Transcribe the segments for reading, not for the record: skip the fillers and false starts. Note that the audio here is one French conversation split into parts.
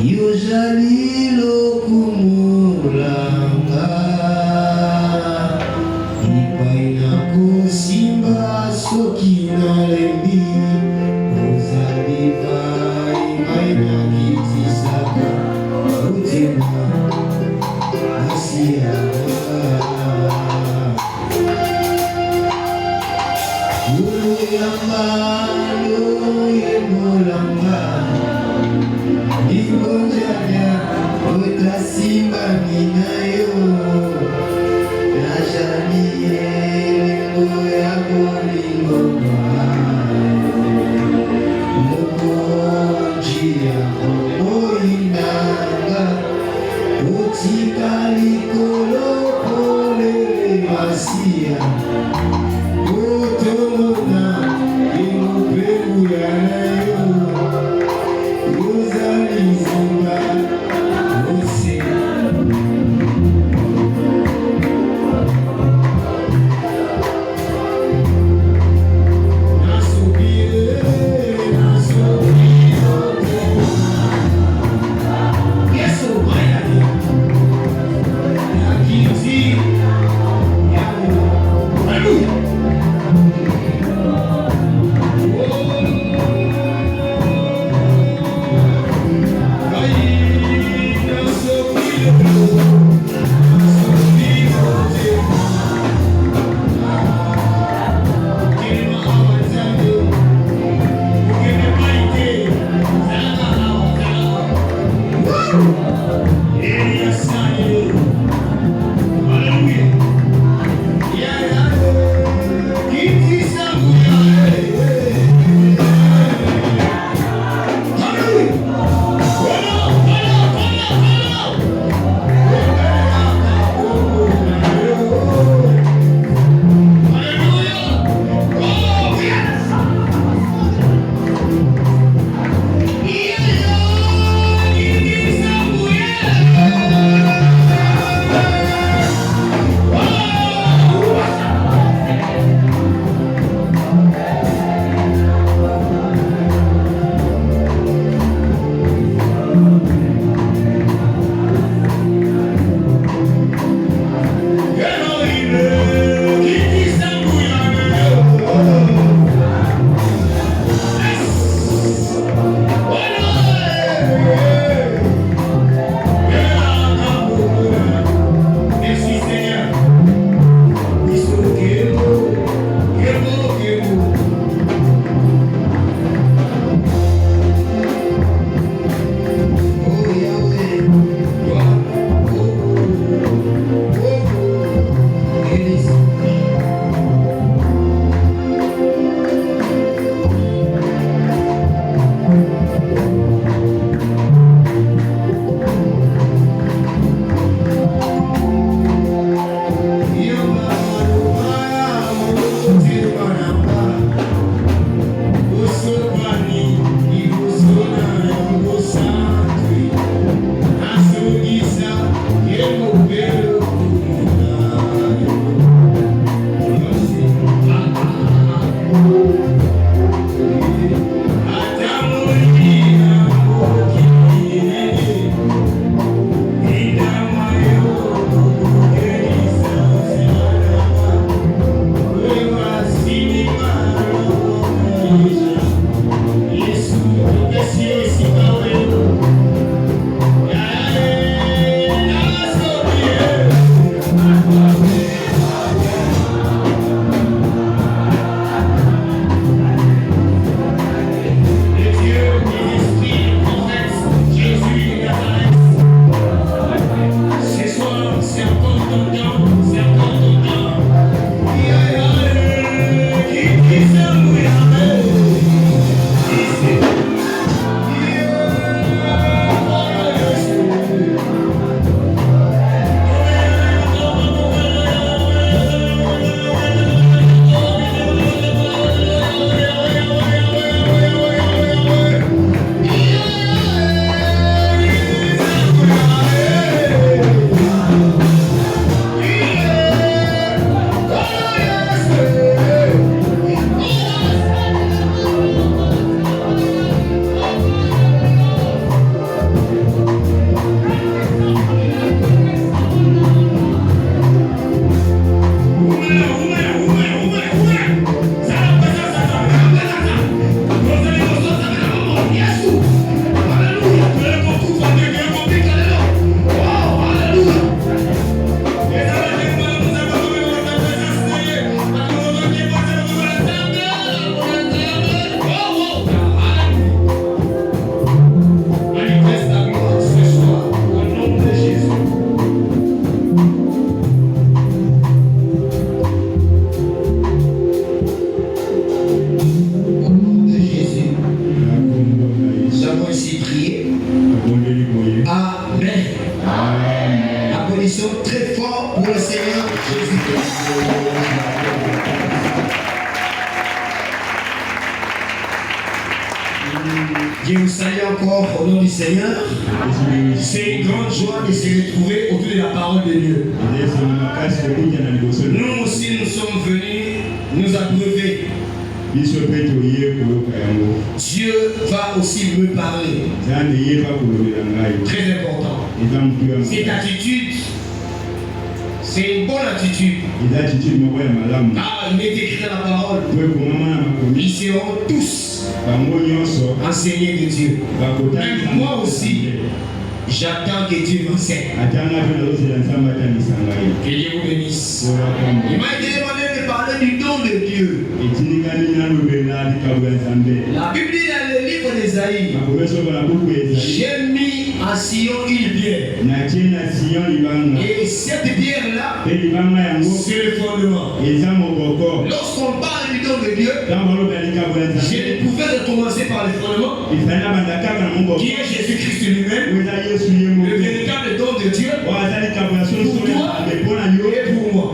Yozalilo kumulanga ipaina kusimba soki na lembi ozaliva ipaina kitisaka utima asiaka uyamba loyemolanga Ibonjanya utasimba minayo Najani elengo ya bolingoma Mokonjia oinanga Utikali kolopole masia Utomona imupeku yanayo Uzalizimba Usi Nasubire Yesu mayani Yakiti Yamu Hallelujah Yesu au nom du Seigneur. C'est une grande joie de se retrouver autour de la parole de Dieu. Nous aussi, nous sommes venus nous abreuver. Dieu va aussi me parler. Très important. Cette attitude, c'est une bonne attitude. Ah, il est écrit dans la parole. Ils seront tous enseignés de Dieu. Même moi aussi, j'attends que Dieu m'enseigne. Que Dieu vous bénisse. Il m'a été demandé de parler du don de Dieu. La Bible dit dans le livre d'Ésaïe, j'ai mis en Sion une pierre. Et cette pierre-là, c'est le fondement. Lorsqu'on parle du don de Dieu, je ne pouvais recommencer par le fondement, qui est Jésus-Christ lui-même, le véritable don de Dieu, pour toi et pour moi.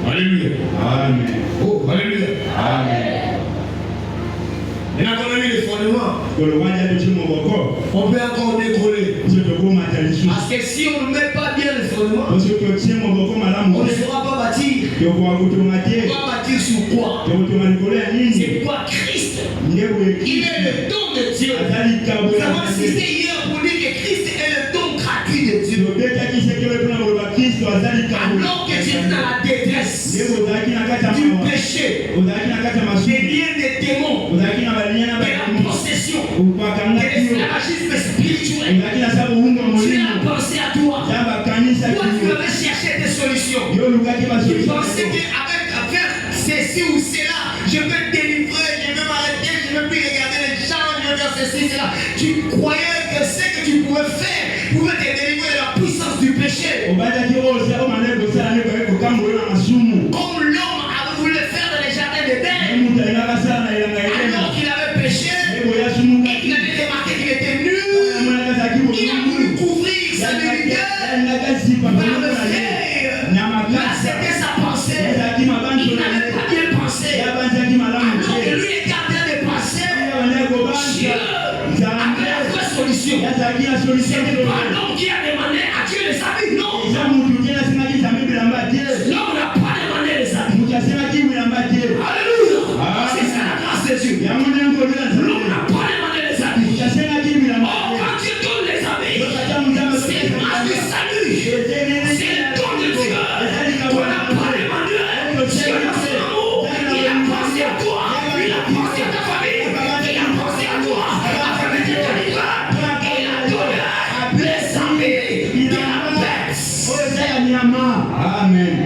Alléluia. Amen. Oh, alléluia. Amen. Maintenant qu'on a mis le fondement, on peut encore décoller. Parce que si on ne met pas bien le fondement, on ne saura pas bâtir. On va bâtir sur quoi? C'est quoi Christ? Il est le don de Dieu. Nous avons insisté hier pour dire que Christ est le don gratuit de Dieu. Alors que tu es dans la détresse du péché, des liens des démons, de la possession, de l'esclavagisme spirituel, tu as pensé à toi. Toi, tu avais cherché des solutions. Tu pensais qu'avec faire ceci ou cela, je vais te délivrer, je vais m'arrêter, je ne vais plus regarder les gens, je vais faire ceci, cela. Tu croyais que ce que tu pouvais faire pouvait te délivrer de la puissance du péché. Comme l'homme avait voulu le faire dans les jardins d'Éden, alors qu'il avait péché et qu'il avait remarqué qu'il était nu, il a voulu couvrir sa nudité par le fer. Là, c'était sa pensée. Il n'avait pas bien pensé. Alors que lui était en train de penser, Dieu avait la vraie solution. Ce n'est pas l'homme qui a demandé à Dieu les habits, non. L'homme n'a pas demandé les habits. Alléluia. C'est ça la grâce de Dieu. L'homme n'a pas demandé les habits. Oh, quand Dieu donne les habits, c'est grâce du salut. C'est le don de Dieu. On n'a pas demandé. Dieu dans son amour, il a pensé à toi. Il a pensé à ta famille. Il a pensé à toi. Afin de te délivrer. Il a donné les habits de la bête. Amen.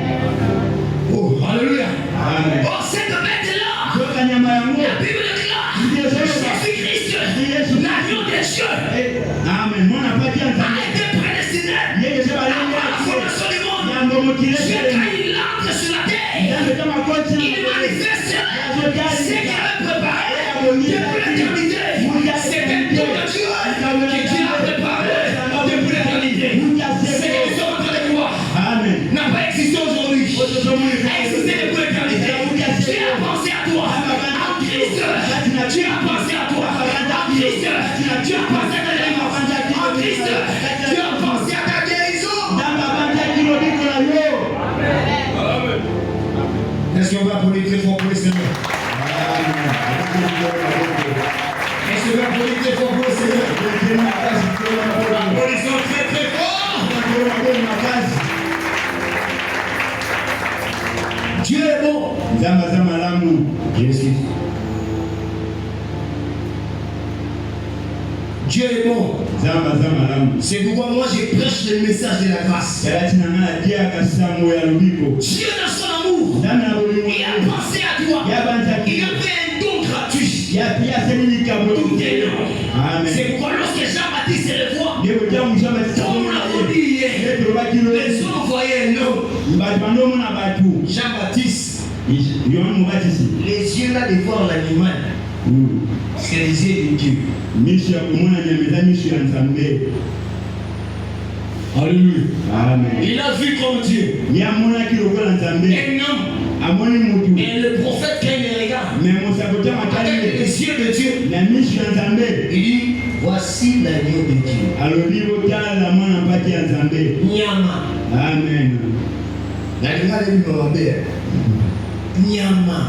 Oh, alléluia. Amen. Oh, cette bête-là, la Bible déclare, Jésus-Christ, l'agneau des cieux, a été prédestiné avant la fondation du monde. Jusqu'à il entre sur la terre, il manifeste ce qu'il avait préparé depuis l'éternité. C'était tout de Dieu que Dieu a préparé depuis l'éternité. Ce que nous sommes en train de voir n'a pas existé aujourd'hui. A existé depuis l'éternité. Dieu a pensé à toi. En Christ, Dieu a pensé à toi. En Christ, Dieu a pensé à ta délivrance. En Christ, Dieu a pensé à ta guérison. Est-ce qu'on va applaudir très fort pour le Seigneur? Est-ce qu'on va applaudir très fort pour le Seigneur? Applaudissons très très fort. Dieu est bon. Dieu est bon. C'est pourquoi moi je prêche le message de la grâce. Dieu dans son amour, il a pensé à toi. Il a fait un don gratuit. Tout est non. C'est pourquoi lorsque Jean-Baptiste le voit, comme nous l'avons dit hier, les hommes voyaient un homme. Jean-Baptiste, les yeux là de voir l'animal, c'est les yeux de Dieu. Alléluia. Amen. Il a vu comme Dieu. Un homme. Et le prophète, quand il regarde Mais mon saboteur m'a avec calmé. les yeux de Dieu. La mise sur un zambé. Il dit, voici l'agneau de Dieu. Alors, il faut que la main n'a pas été un zambé. Nyama. Amen. L'animal est lui Nyama.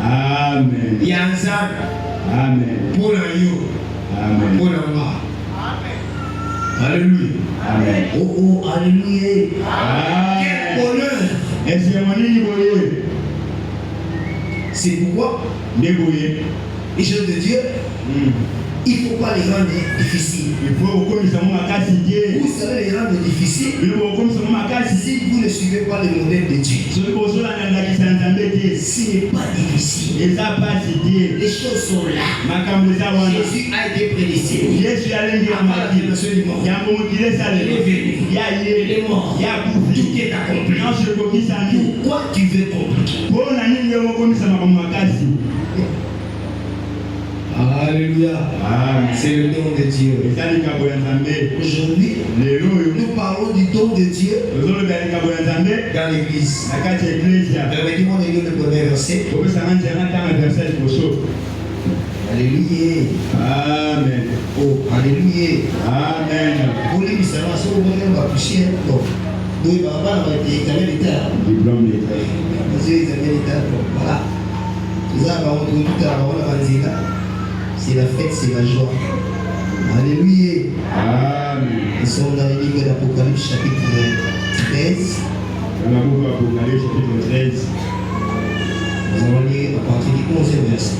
Amen. Yanza. Amen. Pour l'agneau. Amen. Pour l'agneau. Alléluia. Amen. Oh, oh, alléluia. Amen. Quel bonheur. Et c'est mon niveau. C'est pourquoi Les choses de Dieu, il ne faut pas les rendre difficiles. Il faut que nous soyons à casser. Vous savez les rendre difficiles Il faut que nous soyons à casser. si vous ne suivez pas le modèle de Dieu. Ce que vous avez dit, Ce n'est pas difficile. les a pas cité. Les choses sont là. Makambuza Jésus a été prédestiné. Yesu alengi Avant la dimension du monde. Yambo mokile sale. Il est venu. Ya Il ye. est mort. Ya kufi. Tout est accompli. Non se koki sami. Pourquoi tu veux compliquer? Pona nini yo mokomisa makamwakasi. Alléluia. Amen. C'est le don de Dieu. Ezali kabo ya Nzambe. Aujourd'hui, Lelo yo. nous parlons du don de Dieu Ozolo bali kabo ya Nzambe. dans l'église. Na kati ya ecclesia. Permettez-moi de lire le premier verset. Kopesa nzela tanga verset koso. Alléluia. Amen. Oh, alléluia. Amen. Pour les missions, on va toucher. Donc, il va avoir des examens d'État. Diplôme d'État. Des examens d'État. Voilà. Tout ça, on va c'est la fête, c'est la joie. Alléluia. Amen. Nous sommes dans le livre d'Apocalypse, chapitre 13. Dans la boucle Apocalypse, chapitre 13. Nous allons lire à partir du 11e verset.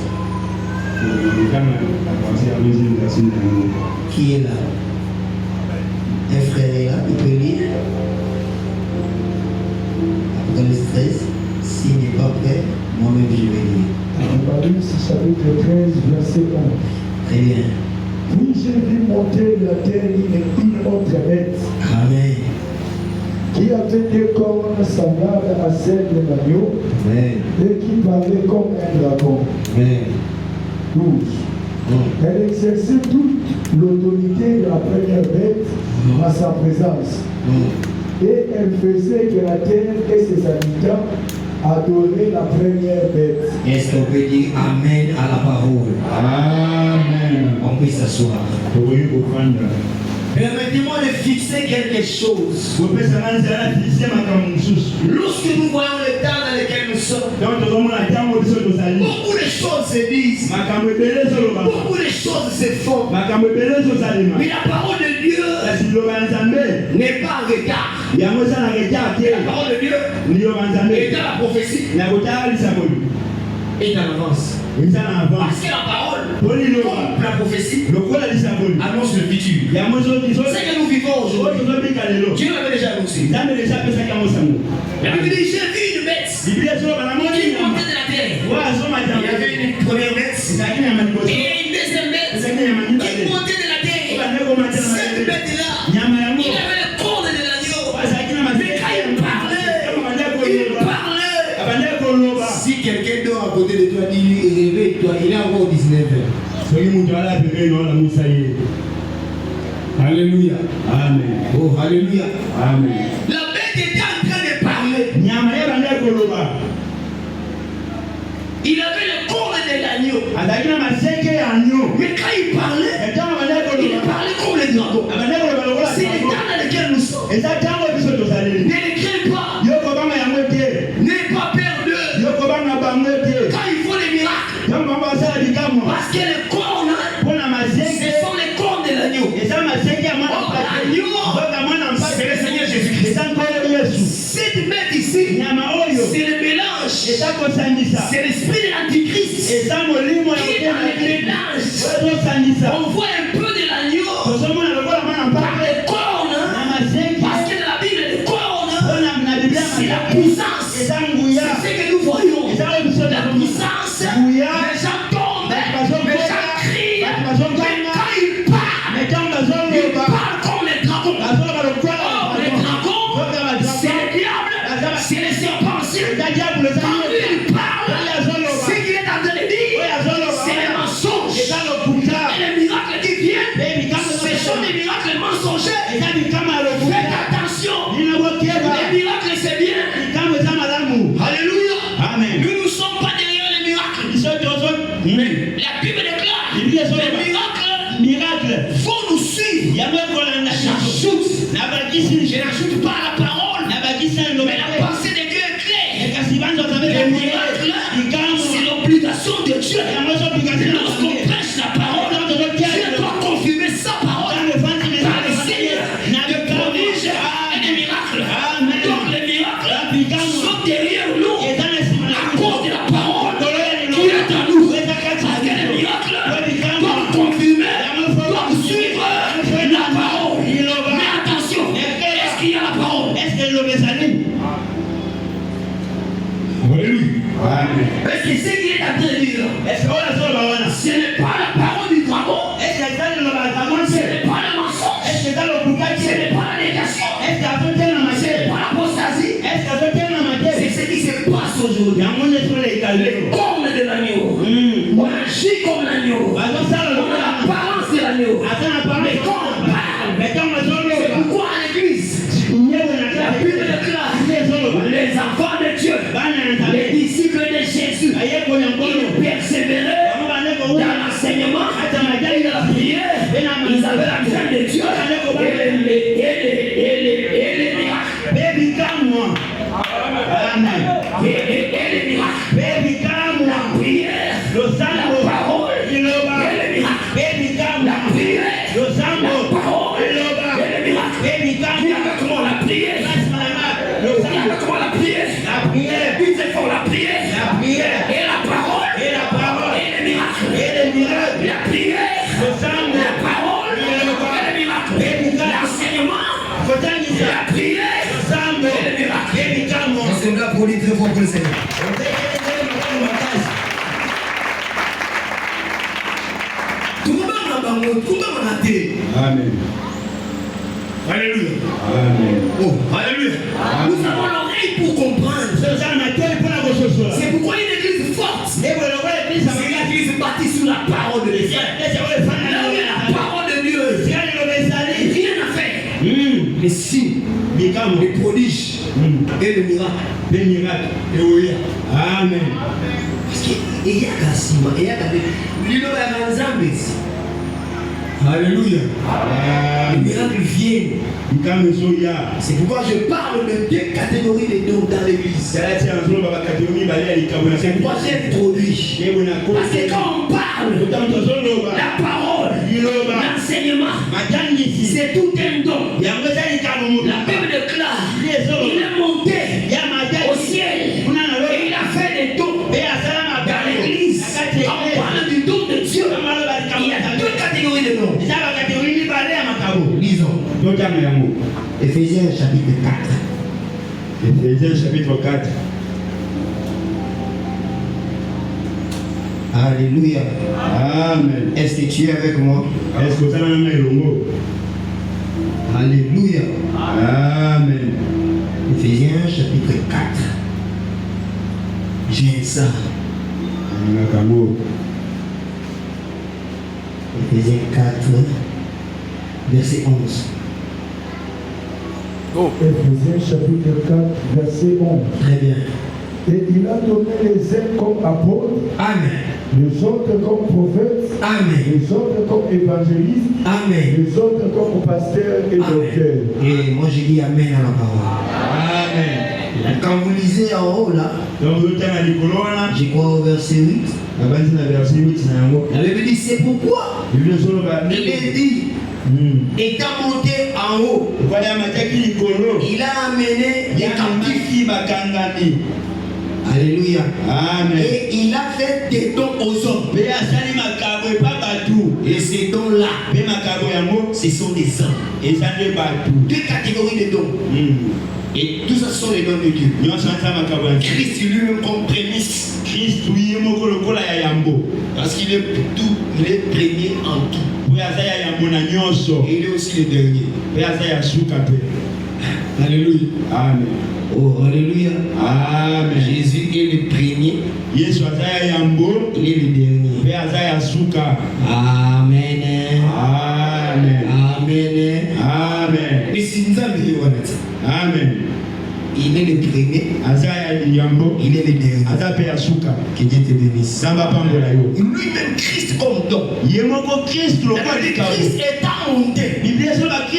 Qui est là? Un frère est là, il peut lire. Apocalypse 13. S'il n'est pas prêt, moi-même je vais lire. Apocalypse chapitre 13, verset 11. Très bien. Puis j'ai vu monter de la terre une autre bête Amen. qui avait deux cornes semblables à celles de l'agneau Amen. et qui parlait comme un dragon. Amen. 12. Elle exerçait toute l'autorité de la première bête à sa présence. Et elle faisait que la terre et ses habitants adoraient la première bête. Est-ce qu'on peut dire Amen à la parole? Amen. On peut s'asseoir. Oui, au fond. Permettez-moi de fixer quelque chose. Kopesa nzela fixer makambo mosusu. Lorsque nous voyons le temps dans lequel nous sommes, Donc tozomona ntango biso tozali. beaucoup de choses se disent, Makambo ebele ezoloba. beaucoup de choses se font. Makambo ebele ezosalema. Mais la parole de Dieu Kasi liloba ya Nzambe n'est pas en retard. yango eza na retard te. La parole de Dieu Liloba ya Nzambe est dans la prophétie, na kotala lisakoli est en avance. eza na avance. Parce que la parole, Po liloba comme la prophétie, lokola lisakoli annonce le futur. yango Ce que nous vivons oyo aujourd'hui, tozobika lelo Dieu l'avait déjà annoncé. Nzambe deja apesaki yango sango. La Bible dit, j'ai vu une bête Biblia ezoloba na moni qui nyama montait de la terre. oyo azomata Il y avait une première bête ezalaki nyama liboso et une deuxième bête ezalaki nyama qui mibale montait de la terre. obande komata na Cette mabele bête-là, nyama yango il avait le corps de l'agneau. azalaki na Mais quand il parlait, il abande koloba si quelqu'un dort à côté de toi, dis-lui, réveille-toi, il est encore 19h. soki moto ala pembeni olamusa ye. Alléluia. Amen. Oh, alléluia. Amen. La bête était en train de parler. Nyama ye bande koloba Il avait le corps de l'agneau. azalaki na maseke ya agneau. Mais quand il parlait, Ntango abande il koloba parlait comme le dragon. abande koloba lokola C'est le temps dans lequel nous sommes. eza ntango biso tozaleli. Ne les crains pas. Yo kobanga yango te. N'aie pas peur d'eux. Yo kobanga bango te. Quand il faut les miracles. Ntango bango basala likamwa Parce que les cornes, mpona maseke ce sont les cornes de l'agneau. eza maseke ya mwana Oh, mpate. l'agneau, Zoka mwana c'est mpate. le Seigneur Jésus-Christ. Eza nkolo Yesu. Cette bête ici, Nyama oyo c'est le mélange. eza kosangisa. C'est l'esprit de l'antichrist. Eza molimo ya Qui est dans le kotema. mélange. Ezosangisa. On voit un peu de l'agneau Tozomona lokola mwana par mpate. les cornes. Na maseke. Parce que dans la Bible, les cornes, Mpona na Biblia c'est la maseke. puissance. Eza nguya. C'est ce que nous voyons. Eza oyo biso La tozomona. puissance. Nguya. Les gens tombent. Les gens crient. Bato bazoganga. Mais quand ils parlent, Mais ntango ils bazoloba parlent comme les dragons. bazoloba lokola Oh, les dragons, c'est le diable, c'est les serpents aussi. eza diable eza Quand nyoka. il parle, ce qu'il est en train de dire, c'est J'ajoute. Je n'ajoute pas la parole. Mais la pensée de Dieu est claire. Les miracles, c'est l'obligation de Dieu. Lorsqu'on prêche la parole, Dieu doit confirmer sa parole par les signes de prodige et des miracles. Donc les miracles sont derrière nous à cause de la parole qui est en nous. Parce que les miracles doivent confirmer, doivent suivre la parole. Mais attention, est-ce qu'il y a la parole? Est-ce que c'est qu'il est en train de dire? Ce n'est pas la parole du dragon. Ce n'est pas le mensonge. Ce n'est pas la négation. Ce n'est pas l'apostasie. C'est ce qui se passe aujourd'hui. Les cornes de l'agneau. On agit comme l'agneau. On a l'apparence de l'agneau. Mais quand on parle, c'est pourquoi à l'église, la Bible déclare les enfants de Dieu, les disciples de Jésus, ils persévéraient dans l'enseignement, dans la prière, ils avaient la crainte de Dieu et les miracles. Baby, come on. Et les miracles. Baby, come on. La prière, la parole, et les miracles. Baby, come on. La prière, la parole, et les miracles. Baby, come on. Il y avait comment la prière. Il y avait comment la prière. Ils font la prière. Et la parole. Et les miracles. La prière. La parole. Et les miracles. L'enseignement. La prière. Et les miracles. Est-ce qu'on a produit très fort pour le Seigneur? Amen. Alléluia. Amen. Oh, Alléluia. nous avons l'oreille pour comprendre. C'est pourquoi une église forte, c'est une église bâtie sur la parole de Dieu. Là où il y a la parole de Dieu, rien à faire. Les signes, les prodiges et les miracles. Amen. Parce qu'il y a Kassima, il y a Kassima. Alléluia. Les miracles viennent. C'est pourquoi je parle de deux catégories de dons dans l'église. C'est pourquoi j'ai introduit. Parce que quand on parle, la parole, l'enseignement, c'est tout un don. La Bible déclare, il est monté au ciel et il a fait des dons dans l'église. Quand on parle du don de Dieu, il y a deux catégories de dons. Lisons. Éphésiens chapitre 4. Éphésiens chapitre 4. Alléluia. Amen. Est-ce que tu es avec moi? Est-ce que ça n'a Alléluia. Amen. Éphésiens chapitre 4. J'ai ça. Éphésiens 4, verset 11. Éphésiens chapitre 4, verset 11. Très bien. Et il a donné les uns comme apôtres, Amen. les autres comme prophètes, Amen. les autres comme évangélistes, Amen. les autres comme pasteurs et docteurs. Et moi j'ai dit Amen à la parole. Amen. Quand vous lisez en haut là, je crois au verset 8. La Bible dit c'est pourquoi il est dit, étant monté en haut, il a amené les captifs. Alléluia. Amen. Et il a fait des dons aux hommes. Et ces dons-là, ce sont des hommes. Deux catégories de dons. Et tout ça sont les dons de Dieu. Christ lui-même comme prémisse. Parce qu'il est tout, il est premier en tout. Et il est aussi le dernier. Alléluia. Amen. Oh, alléluia. Amen. Jésus est le premier. Il est le dernier. Amen. Amen. Amen. Amen. Mais si nous avons dit, Amen. il est le premier. Il est le dernier. Que Dieu te bénisse. Lui-même Christ comme don. Christ étant monté.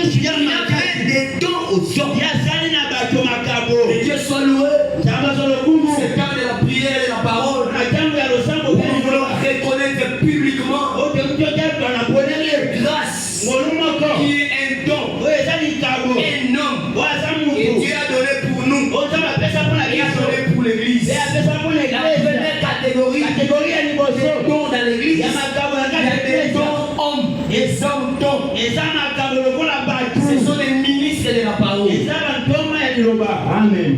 bakristu ya Il a makasi fait des dons aux hommes. yasali na bato makabo Que Dieu soit loué. nzambe azolokumu C'est temps de la prière et de la parole. na ntango ya losambo Où nous voulons reconnaître publiquement ote mutu otalukana polele grâce ngolu moko qui est un don, oyo eza likabo un homme oyo aza que mutu Dieu a donné pour nous. oyo nzambe apesa mpona Il a biso donné pour l'église. e apesa mpona La eglise première catégorie kategori ya des liboso dons dans l'église. ya makabo ya Il y kati a ya des eglise dons hommes, des hommes dons. eza makabo lokola bato Ce sont les ministres de la parole. eza bantoma ya liloba amen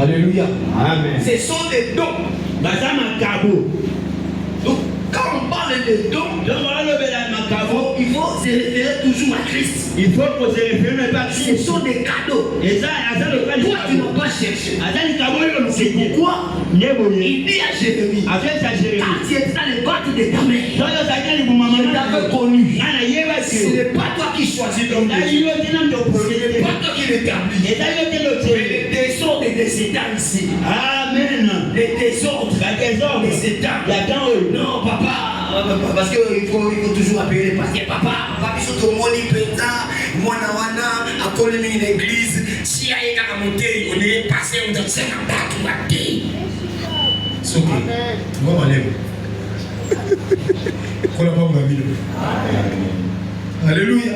Alléluia. amen Ce sont des dons. baza makabo Donc, quand on parle de dons, donc balobela makabo il faut se référer toujours à Christ. il faut koserefere na ba Ce sont des cadeaux. eza aza lokola Toi, tu likabo n'as pas cherché. aza likabo oyo C'est lokete pourquoi nde boye il dit à Jérémie, afesa jeremi quand tu étais dans les boîtes de ta mère, soki ozalaki libuma je t'avais mama connu. nga nayeba Ce te n'est pas toi qui choisis ton ezali Dieu. yo te na moto Ce oprojete n'est pas toi qui l'établis. ezali yo te Mais lotele les désordres des États ici. amen Les désordres batrésor des États. ya temps oyo Non, papa, parce qu'il faut toujours appeler parce que papa, biso tomoni penza, mwana wana, akoli mingi na église, si aye kaka motei, on est passé, on a tsena batu bate. Soki, ngoma leo. Kola pa mbabilo. Alléluia.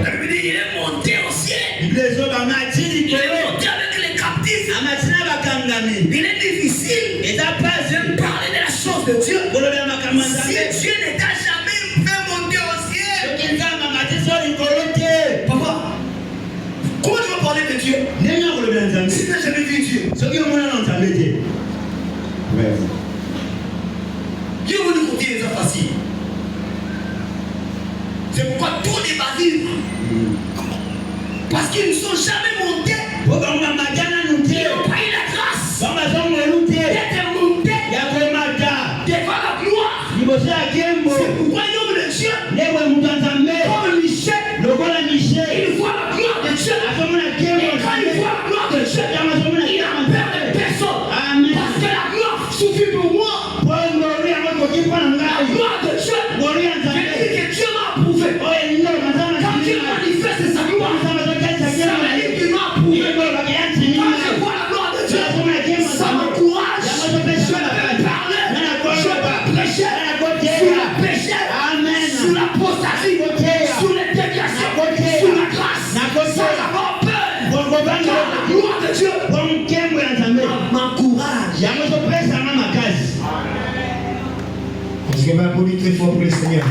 La Bible dit, il est monté au ciel. bible ezoba mati Il est likolo monté avec les captifs. amatina bakangami Il est difficile eza pasi de parler de la chose de Dieu. kolobela makambo ya Si nzambe Dieu ne t'a jamais fait monter au ciel, soki nzambe amati so likolo te papa, comment tu vas parler de Dieu ndenge akolobela nzambe si tu n'as jamais vu Dieu? soki omona na nzambe te Dieu veut nous confier les affaires faciles. C'est pourquoi tous les basiques, parce qu'ils ne sont jamais montés, po bango bamata nanu ils te n'ont pas eu la grâce bango bazongolu te d'être montés ya komata devant la gloire. liboso ya nkembo C'est pourquoi l'homme de Dieu, ndenge moto ya nzambe comme Michel, lokola mishe il voit la gloire de Dieu. azomona Et nkembo quand il voit la gloire de Dieu, yango azomona il a peur de personne. amen Parce que la gloire suffit pour moi. po ngolu yango koki mpona La ngai gloire de Dieu. ngolu ya Je nzambe dis que Dieu m'a approuvé. oyo elingo mazama Quand Dieu manifeste sa gloire, nzambe ça azokalisa nkembo veut dire qu'il m'a approuvé. yengolobaka ya nsini Quand je vois la gloire de Dieu, ça m'encourage. Je peux parler, je peux prêcher sur le péché, sur l'apostasie, sur les déviations, sur la grâce, sans avoir peur. Car la gloire de Dieu po nkembo ya nzambe m'encourage. yango ezopesanga makasi Parce que ma applaudit très fort pour le Seigneur.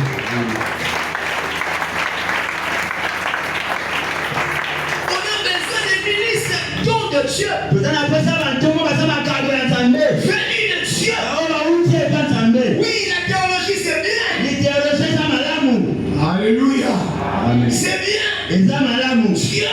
On a besoin des ministres, dons de Dieu, toza na pesa bantongo baza makambo ya nzambe venus de Dieu. bao bauti epa nzambe Oui, la théologie c'est bien. liteologie eza malamu Alléluia. C'est bien. eza malamu Dieu,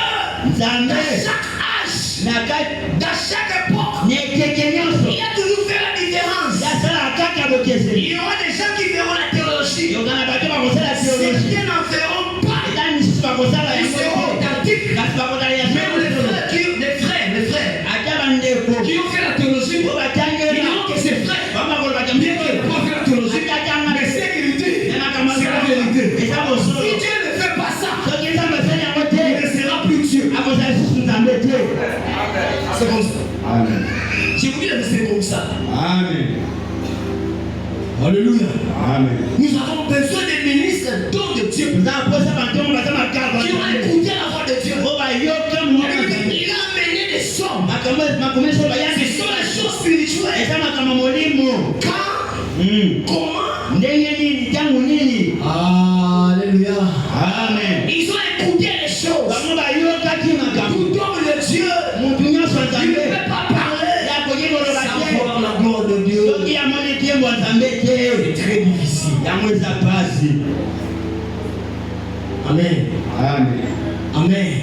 nzambe dans chaque âge, na kati dans chaque époque, na ekeke nyonso il a toujours fait la différence. yasalaka kaka bokeseni Il y aura des gens qui verront la théologie. yokana bato bakosala teologie Certains n'en feront pas. eza misusu bakosala Ils seront yango authentiques. kasi bakosala ya Même les frères ata bandeko qui ont fait la théologie, o ils batangela diront que c'est vrai. bamakolobaka Bien qu'ils n'ont pas fait la théologie, mais ce qu'il dit, c'est la vérité. eza bosolo Si Dieu ne fait pas ça, soki eza basali yango il te ne sera plus Dieu. akozala lisusu nzambe te C'est comme ça. Je vous dis, c'est comme ça. Alléluia. Nous avons besoin des ministres, dons de Dieu, toza na posa bantongo baza makabo qui ont écouté la voix de Dieu. o bayoka mwa Il a amené des sommes. makambo eso Ce bayaki sont les choses spirituelles. eza makambo molimo Quand, comment, ndenge nini ntango nini Alléluia. amen Ils ont écouté les choses. bango bayokaki makambo Tout homme de Dieu, motu nyonso il ne nzambe peut pas parler yakoki koloba te sans voir la gloire de Dieu. soki yamoni ntembo ya nzambe C'est te très difficile. yango eza pasi Amen. Amen.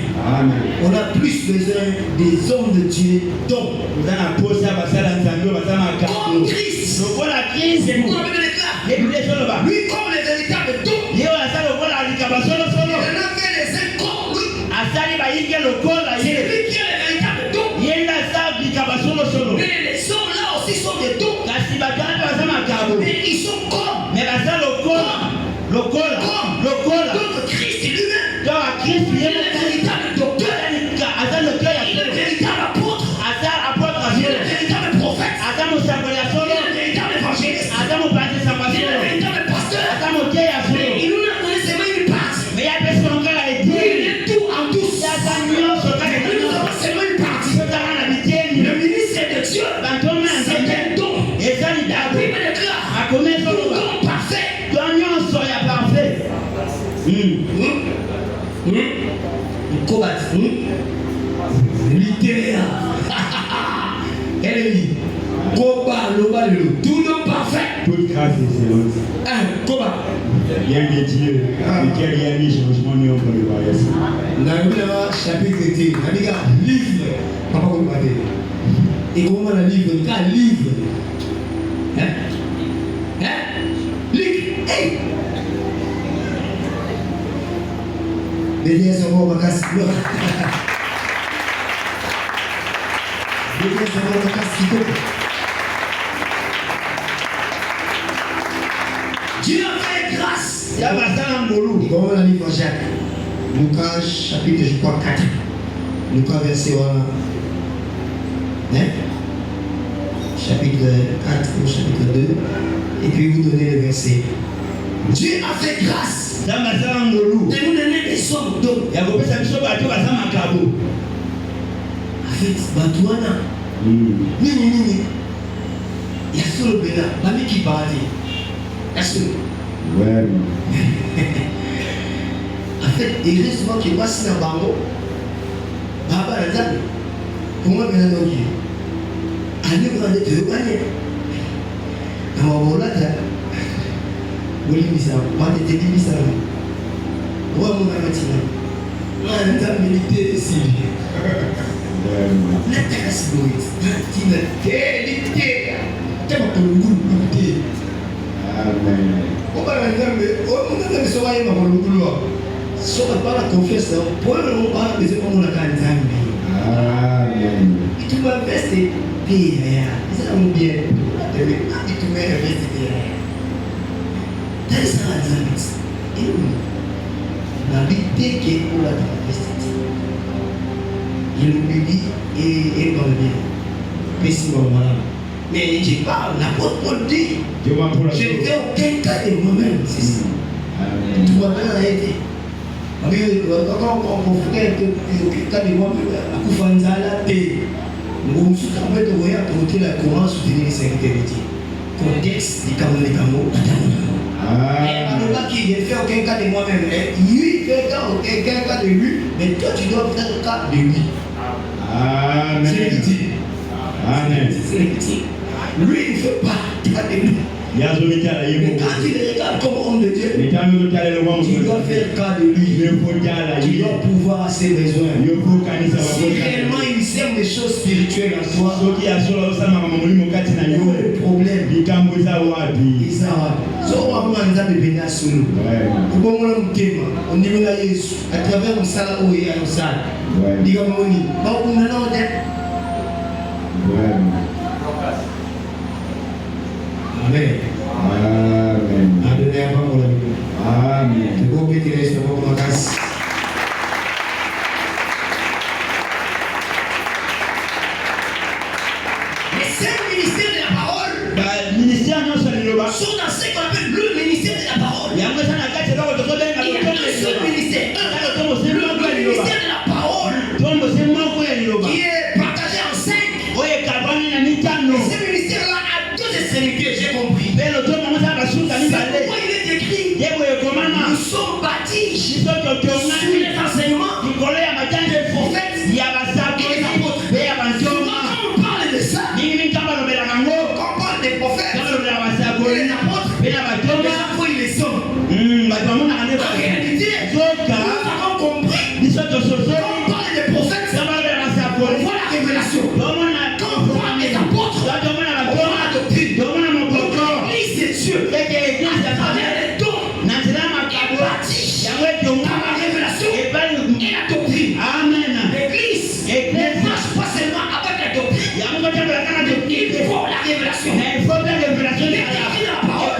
On a plus besoin des hommes de Dieu, dont toza na posa basala nzambe oyo baza comme makambo Christ. lokola kristu Comme la Bible déclare. ebile ezoloba Lui, comme les véritables dons, ye oyo aza lokola likaba solosolo il en a fait les uns comme lui. asali bayike lokola C'est ye lui qui est le véritable don. ye nde asa likaba solosolo Mais les hommes là aussi sont des dons. kasi bato wana mpe baza makabo Mais ils sont comme. me baza lokola Donc Christ lui-même. Kobat. Littéraire. Elle est dit. Koba, tout le parfait. Toute grâce et excellence. Koba. Bien de Dieu, lequel il y a mis changement de pour le voyage. Dans le chapitre 10, livre. Papa, vous m'avez dit. Et comment on a livre? Un livre. Livre. Hey! Beleza, vou uma casquinha. Beleza, vou uma casquinha. Dieu a fait grâce. Il y a pas ça en boulot. Comment on a livre Jacques? Lucas, chapitre, je crois, 4. Lucas, verset 1. Chapitre 4 ou chapitre 2. Et puis vous donnez le verset. Dieu a fait grâce. Il y a pas ça en boulot. De nous donner des sommes d'eau. Il y a beaucoup de choses qui sont en macabo. En fait, Batouana. Nini. Il y a sur le bénin. L'ami qui parle. Est-ce que. Ouais. En fait, heureusement qu'il passe dans le bango. Baba la dame. Comment bien donc il allez vous rendez deux paniers. Voilà là. Oui, ça pas de télé ça. Ouais, mon matin. Ouais, la dame militaire ici. La terrasse boit. Tina qualité. T'as pas le goût de Amen. on va la dame, on va se voir dans le boulot. Si on n'a pas la confiance, pour le moment, on va besoin comme on a quand même. Amen. Et tu vas rester bien. C'est un bien. Et tu vas rester bien. C'est ça la dame. Et la vérité qui est pour la travestie. Il oublie et dans le bien. Mais si on va là. Mais je parle, l'apôtre Paul dit. Je ne fais aucun cas de moi-même. C'est ça. Amen. Tu vas bien aider. Quand on fait un cas de moi-même, à Koufanzala, nous sommes en train de voir comment soutenir les sécurités. Contexte du Cameroun. Mais alors qui ne fait aucun cas de moi-même, lui fait aucun cas de lui, mais toi tu dois faire le cas de lui. Amen. C'est légitime. Amen. C'est légitime. Lui il ne fait pas cas de lui. Mais quand tu le regardes comme homme de Dieu, tu dois faire cas de lui. Tu dois pouvoir à ses besoins. Si réellement il sème des choses spirituelles en toi, le problème, à travers le salaire où il y a un salaire. Amen. Amen. Amen. Les 5 ministères de la parole sont dans ce qu'on appelle le ministère de la parole. Il y a un seul ministère. Le ministère de la parole qui est partagé en 5. Et ce ministère-là a deux extrémités, j'ai compris. C'est pourquoi il est écrit. Nous sommes bâtis sur les enseignements des prophètes et des apôtres. Souvent, quand on parle de ça, quand on parle des prophètes et des apôtres, les apôtres ils les sont. En réalité, nous avons compris. Quand on parle des prophètes, on voit la révélation. Quand on parle des apôtres, on voit la doctrine. L'Église de Dieu, à travers les dons, est bâtie par la révélation et la doctrine. L'Église ne marche pas seulement avec la doctrine, il faut la révélation. Il est écrit dans la parole, un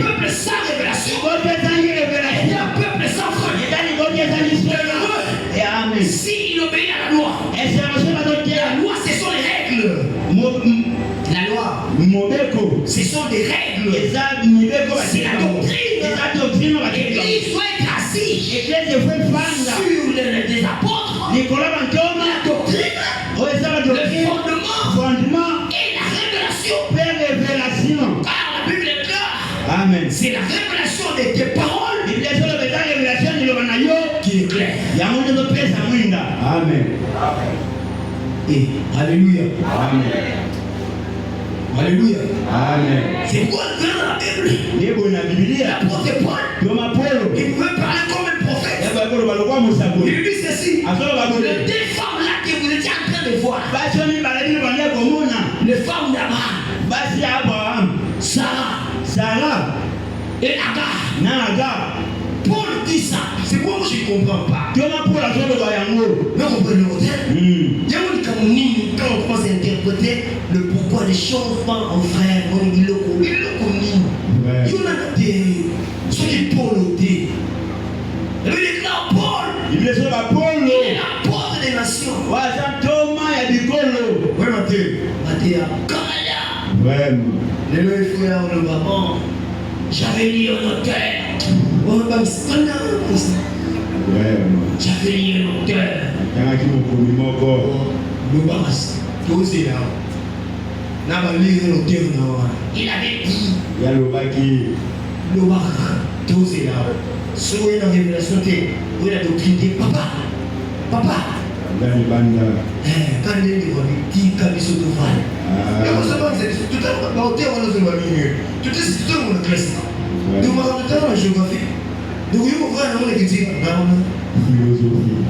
peuple sans révélation est un peuple sans foi. S'il obéit à la loi, la loi ce sont les règles. La loi, ce sont des règles. C'est la doctrine. L'Église doit être assise sur des apôtres, la doctrine, le fondement et la révélation. Car la Bible est claire. Amen. C'est la révélation des paroles Amen. Et Alléluia. Amen. Alléluia. Amen. C'est pourquoi dans la Bible, l'apôtre Paul, il pouvait parler comme un prophète. Il lui dit ceci. Les deux femmes là que vous étiez en train de voir, les femmes d'Abraham, Sarah et Agar. Paul dit ça. C'est moi je ne comprends pas. Mais on peut le dire. Quand on commence à interpréter le pourquoi des choses en frère, on dit le connu. Il y en a des ceux qui Paul dit. Il déclare Paul. Il est l'apôtre des nations. Oui, Matthieu. Les deux frères, le maman. J'avais dit en hôtel. J'avais dit en hôtel. Il avait dit. Souhait dans la révélation, où il a doctrine, papa. Quand il est devant lui, dit comme il se trouve. Mais vous savez, c'est tout à l'heure, on a tout à l'heure, classe. Donc, on a tout à l'heure, la géographie. Donc, il faut voir un homme qui dit, philosophie.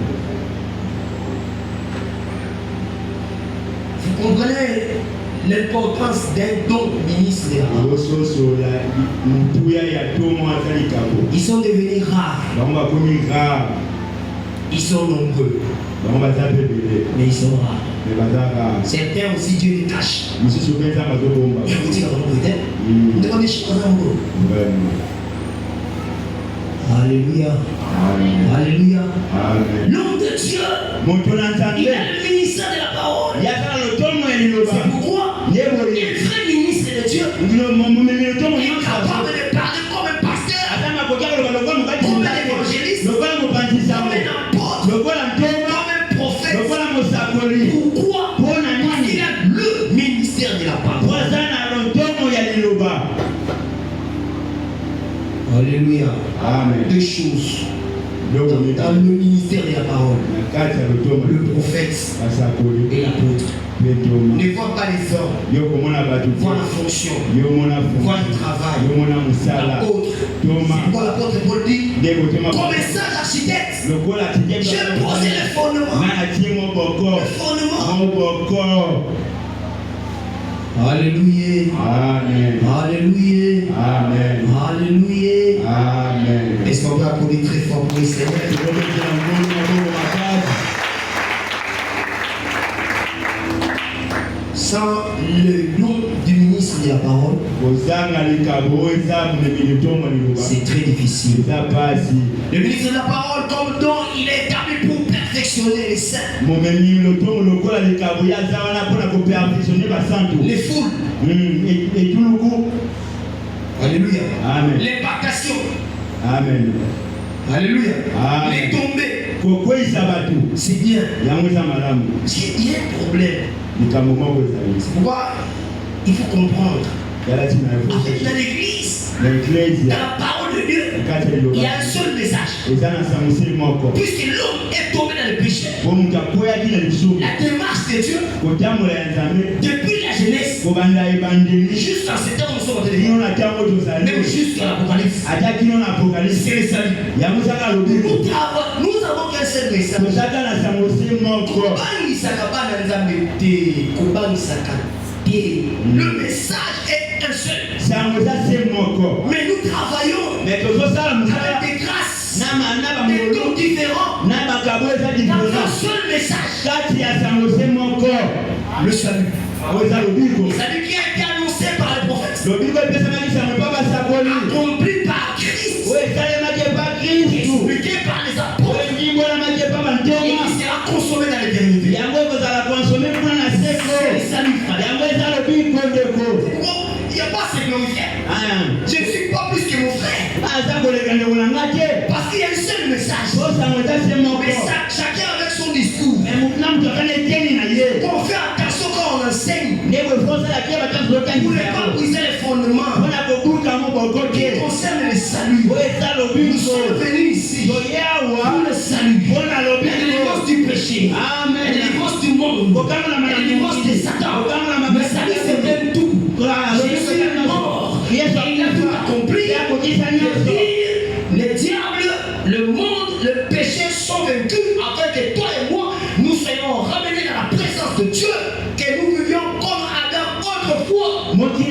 Vous comprenez l'importance d'un don ministre des rares. Ils sont devenus rares. Ils sont nombreux. Mais ils sont rares. Certains aussi Dieu les cache. Il y a aussi Alléluia. Alléluia. L'homme de Dieu, il a le ministère de la parole. C'est pourquoi un vrai ministre de Dieu est capable de parler comme un pasteur, comme un évangéliste, comme un apôtre, comme un prophète. Pourquoi? Parce qu'il a le ministère de la parole. Alléluia. Amen. Deux choses. Dans le ministère de la parole, le prophète et l'apôtre. Ne vois pas les hommes, vois la fonction, vois le travail. L'apôtre, c'est quoi l'apôtre Paul dit? Comme un sage architecte, j'ai posé le fondement. Alléluia. Amen. Alléluia. Amen. Alléluia. Amen. Est-ce qu'on peut applaudir très fort pour le Seigneur? Sans le nom du ministre de la parole, c'est très difficile. Le ministre de la parole, comme don, il est établi pour perfectionner les saints. Les foules. Alléluia. Amen. L'impartation. Amen. Alléluia. Amen. Les tombées. C'est bien. Il y a un problème. C'est pourquoi il faut comprendre. Avec dans l'église, dans la parole de Dieu, il y a un seul message. Puisque l'homme est tombé dans le péché, la démarche de Dieu, depuis la jeunesse, jusqu'à ce temps où nous sommes même jusqu'à l'Apocalypse, c'est le salut. Nous avons qu'un seul message. Le message est un seul. Mais nous travaillons avec des grâces, des dons différents, dans un seul message. Le salut. Le salut qui a été annoncé par les prophètes, accompli par Christ, expliqué par les apôtres, et qui sera consommé dans l'éternité. C'est le salut, frère. Il n'y a pas à se glorifier. Je ne suis pas plus que mon frère. Parce qu'il y a un seul message. Mais chacun avec son discours. Il faut faire attention quand on enseigne. Vous ne pas briser les fondements qui concernent le salut. Nous sommes venus ici pour le salut. La délivrance du péché. péché, la délivrance du monde, la délivrance de Satan. Le salut c'est un tout. Jésus est mort et il a tout accompli. Le diable, le monde, le péché sont vaincus afin que toi et moi nous soyons ramenés dans la présence de Dieu, que nous vivions comme Adam autrefois. C'est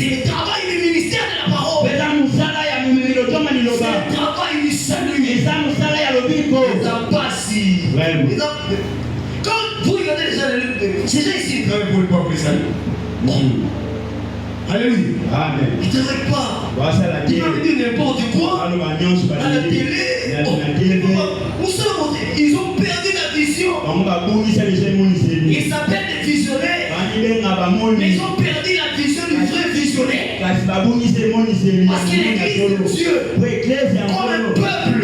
le travail du ministère de la parole. C'est le travail du salut. Quand vous regardez les gens, ces gens ici ne travaillent pour le peuple salut. Alléluia. Amen. Ils ne travaillent pas. Ils peuvent dire n'importe quoi à la télé. Ils ont perdu la vision. Ils s'appellent des visionnaires. Mais ils ont perdu la vision du vrai visionnaire. Parce que l'église de Dieu, comme un peuple,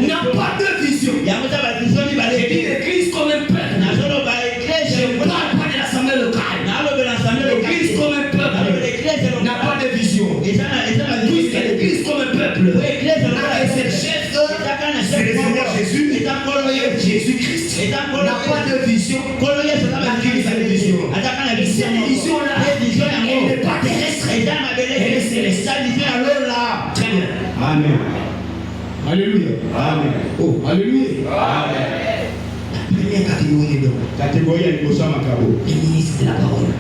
n'a pas de vision. J'ai dit l'église comme un peuple. Je ne parle pas de l'assemblée locale. L'église comme un peuple n'a pas de vision. Puisque l'église comme un peuple a ses chefs, c'est le Seigneur Jésus, Jésus-Christ n'a pas de vision. L'église a une vision. Et cette vision-là, elle n'est pas terrestre, elle est céleste. Très bien. Amen. Alléluia. Amen. Oh, alléluia. Amen. Première catégorie de les ministres de la parole.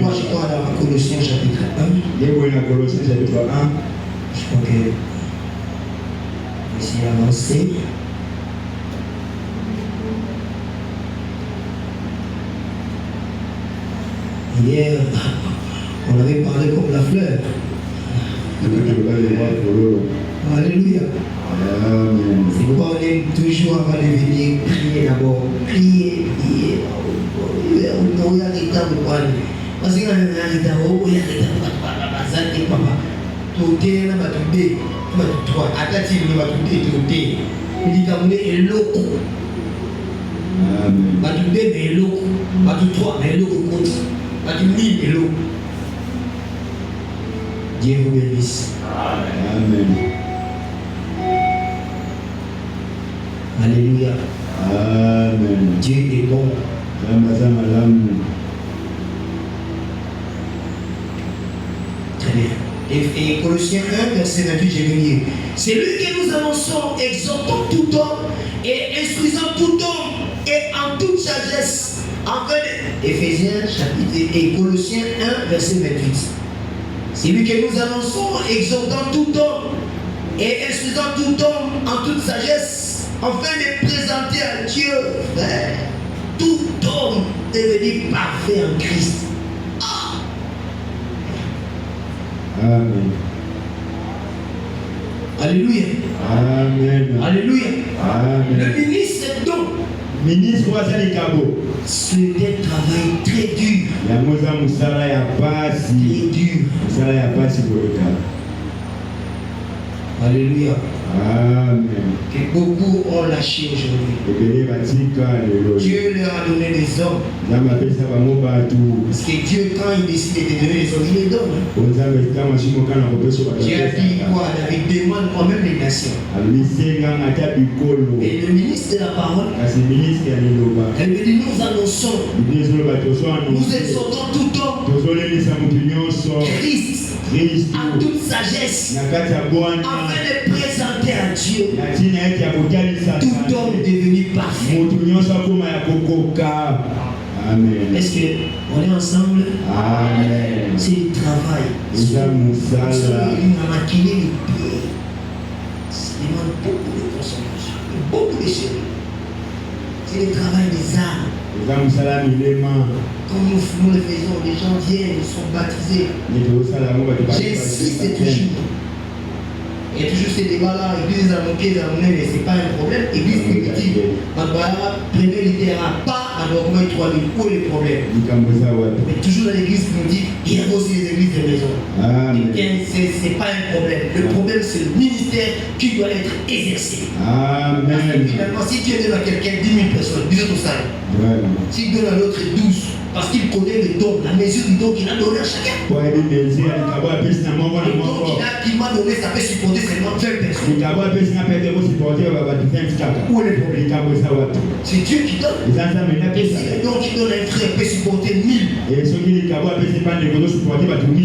Moi, je crois dans Colossiens chapitre 1. Je crois que je suis avancé. Hier, on avait parlé comme la fleur. Alléluia. C'est pourquoi on aime toujours avant de venir prier d'abord. Prier. Parce que Dieu vous bénisse. Amen. Alléluia. Amen. Dieu est bon. Très bien. Et Colossiens 1, verset 28, j'ai venu. C'est lui que nous annonçons, exhortant tout homme et instruisant tout homme et en toute sagesse. En fait, Éphésiens chapitre et Colossiens 1, verset 28. C'est lui que nous annonçons, exhortant tout homme et instruisant tout homme en toute sagesse, afin de présenter à Dieu, frère, tout homme devenu parfait en Christ. Ah. Amen. Alléluia. Amen. Alléluia. Amen. Le ministre donc, Ministre c'est un travail très dur. Très dur. Alléluia. Amen. Que beaucoup ont lâché aujourd'hui. Dieu leur a donné des hommes. Parce que Dieu, quand il décide de te donner des hommes, il les donne. Dieu a dit quoi? David demande quand même les nations. Et le ministre de la parole, elle me dit nous annonçons, nous exhortons tout homme, Christ, en toute sagesse, afin de présenter à Dieu tout homme devenu parfait. Amen. Est-ce qu'on est ensemble? Amen. C'est le travail. Il a maquillé les pieds. Ça demande beaucoup de concentration, beaucoup de chérie. C'est le travail des âmes. Quand nous le faisons, les gens viennent, ils sont baptisés. J'insiste toujours. Il y a toujours ces débats-là, église à moquer, mais ce n'est pas un problème. Église primitive, premier littéraire, pas à comment il trouve où est le problème. Mais toujours dans l'église primitive, il y a aussi les églises de maison. Ce n'est pas un problème. Le problème, c'est le ministère qui doit être exercé. Amen. Parce que finalement, si Dieu donne à quelqu'un 10 000 personnes, 10 autres salles. Si donne à l'autre 12, Parce qu'il connaît le don, la mesure du don qu'il a donné à chacun. Le don qu'il m'a donné, ça peut supporter seulement 20 personnes. Où est le problème? C'est Dieu qui donne. Et si le don qui donne un frère peut supporter 1000, il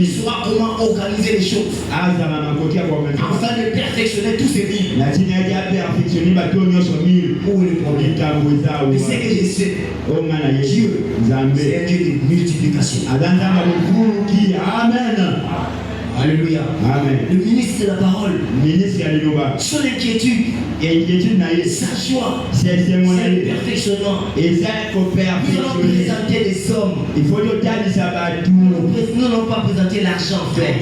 saura comment organiser les choses afin de perfectionner tous ces 1000. Où est le problème? Mais c'est que je sais, Dieu, c'est un Dieu de multiplication. Amen. Alléluia. Amen. Le ministre de la parole, son inquiétude, sa joie, c'est le perfectionnement. Nous allons présenter les hommes. Nous n'allons pas présenter l'argent. Vous êtes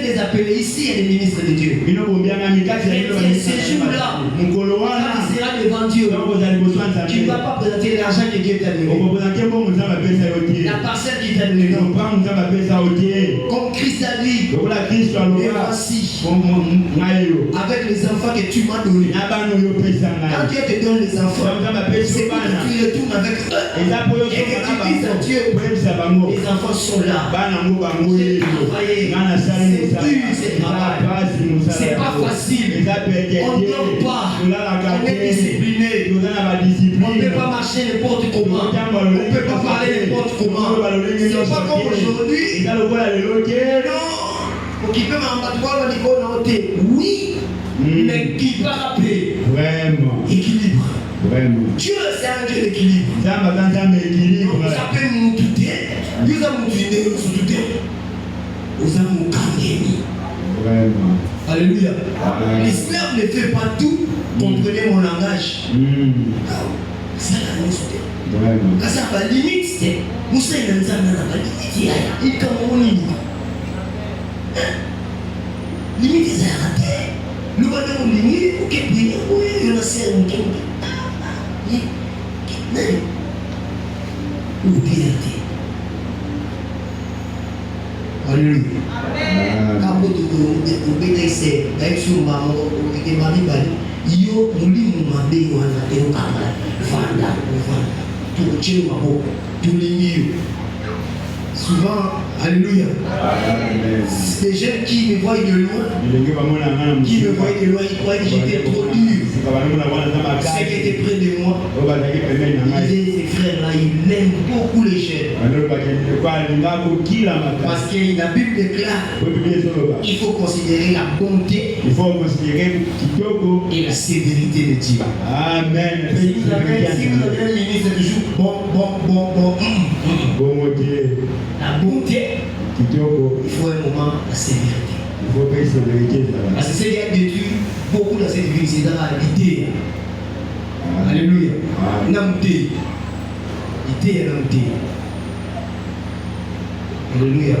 des appelés ici et des ministres de Dieu. Et ce jour-là, quand tu seras devant Dieu, tu ne vas pas présenter l'argent que Dieu t'a donné, la parcelle qu'il t'a donnée. Comme Christ a dit, et voici, avec les enfants que tu m'as donnés. Quand Dieu te donne les enfants, c'est pour que tu retournes avec eux et que tu dises à Dieu, les enfants sont là. J'ai travaillé, c'est dur ce travail, c'est pas facile, on ne dort pas, on est discipliné, on ne peut pas marcher n'importe comment, on ne peut pas parler n'importe comment. C'est pas comme aujourd'hui. Non, qui peut m'embattre, oui, mais qui va rappeler. Vraiment. Équilibre. Vraiment. Dieu, c'est un Dieu d'équilibre. Vous appelez mon touté, vous avez mon touté, vous avez mon kangemi. Vraiment. Alléluia. L'islam ne fait pas tout. Comprenez mon langage. Ça, la limite. Vraiment. Ça va limite, c'est. Vous savez, il y a limite. Il y a limite. Limite, c'est raté. Nous allons limite pour que oui, il y a un certain Alléluia. Quand vous souvent, alléluia. Des jeunes qui me voient de loin, ils croient que j'étais trop dur. Ceux qui étaient près de moi, ces frères-là, ils aiment beaucoup les jeunes. Parce que la Bible déclare, il faut considérer la bonté et la sévérité de Dieu. Amen. Si vous avez un ministre, c'est toujours bon. La bonté, il faut un moment la sévérité. Parce que c'est qui a détruit beaucoup de la sévérité, c'est dans l'idée. Alléluia. L'amté. L'idée est l'amté. Alléluia.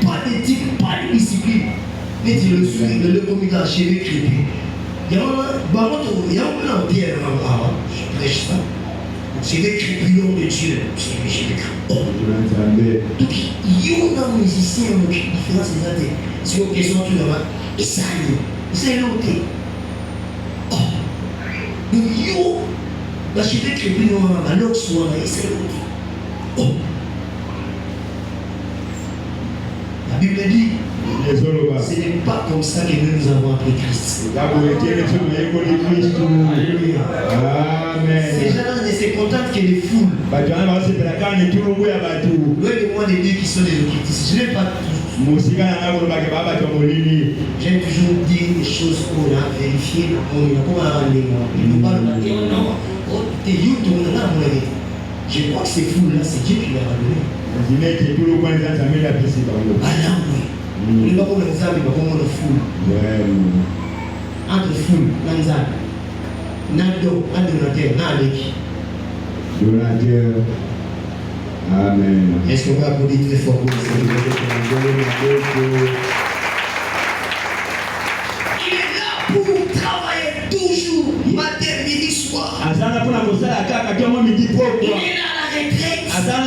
Pas d'éthique, pas de discipline. Mais tu le suis, le comité à cheveux crépus. Il y a un amté, je prêche ça. C'est des crépillons de Dieu. C'est des crépillons. Donc, il y a un musicien qui fait ces années. Si on question tout là-bas, et ça y est l'autre. Oh, donc, yo, la cheveux crépillons, la loque soit là, et c'est l'autre. Oh, la Bible dit, ce n'est pas comme ça que nous avons appris Christ. Alléluia. Amen. Ces gens-là ne se contentent que des foules. Loin de moi de dire qu'ils sont des occultistes. Je n'ai pas tout. J'aime toujours dire des choses qu'on a vérifiées. On a je crois que ces foules-là, c'est Dieu qui leur a donné. Alors, oui. On ne va pas les âmes, on va pas les foules. Entre foules, Nanzan, Nando, Adonateur, Nalek. Donateur. Amen. Est-ce qu'on va applaudir très fort pour le Seigneur? Il est là pour travailler toujours, matin, midi, soir. Il est là à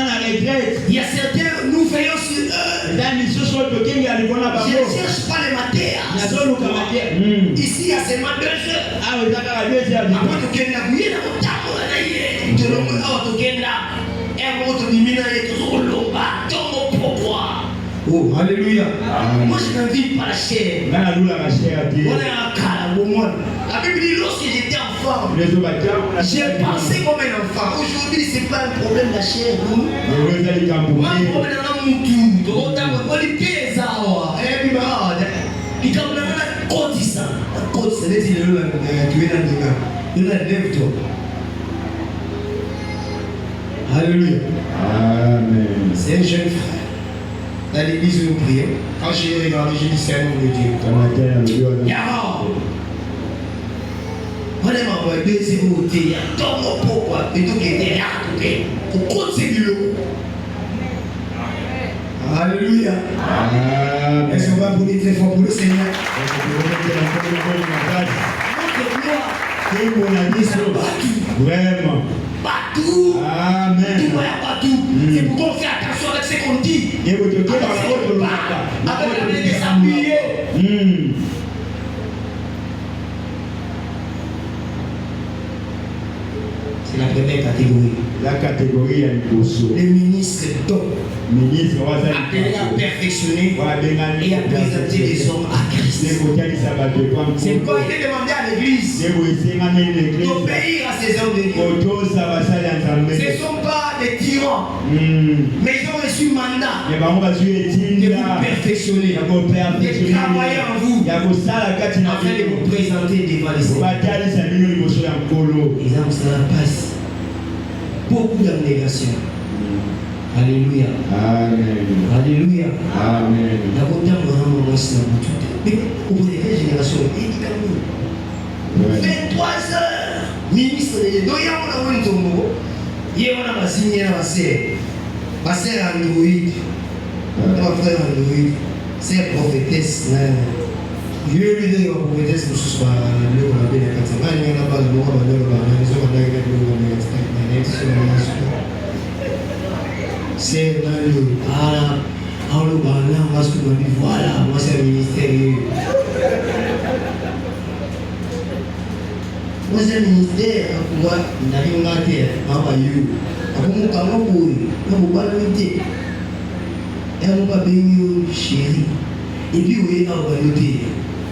la retraite. Il y a certains, nous veillons sur eux. Je ne cherche pas les matières. Ici, il y a seulement 2 heures. Après, tu Oh, alléluia. Moi, je n'invite pas la chair. On la Bible dit, lorsque j'étais enfant, j'ai pensé comme un enfant. Aujourd'hui, ce n'est pas un problème de la chair. Moi, le problème de mon tour. Alléluia. Amen. C'est un jeune frère. Dans l'église où nous prions, quand j'ai regardé, j'ai dit c'est un homme de Dieu. On est mort, il y a 2-0 il y a tant de pourquoi, et donc il est derrière à côté. Pour continuer. Alléluia. Est-ce qu'on va brûler très fort pour le Seigneur? Vraiment. Partout. Amen. Tout va partout. C'est pour qu'on fait attention avec ce qu'on dit. Avec la manière de s'appuyer. C'est la première catégorie. La catégorie est le Les ministres d'hommes. Appelés à perfectionner et à présenter les hommes à Christ. C'est pourquoi il est demandé à l'église d'obéir à ces hommes de Dieu. Ce ne sont pas des tyrans, mais ils ont reçu mandat de vous perfectionner, de travailler en vous, afin de vous présenter devant les hommes. Les hommes, ça passe. Beaucoup d'abnégation. Alléluia. Amen. Alléluia. Amen. D'abord, mais au bout des générations, il dit quand même 23 heures, ministre de Dieu. Donc, il y a un tombeau. Il y a un signé à ma sœur Android. Ma frère Android. C'est prophétesse. Je lui dis que la prophétesse, je suis pas le rabbi de la Katsama. Il y a pas de mot, il y a pas de c'est voilà, moi c'est un ministère. Moi c'est un ministère, pourquoi n'arrive pas à faire, chérie. Et puis oui, on va noter.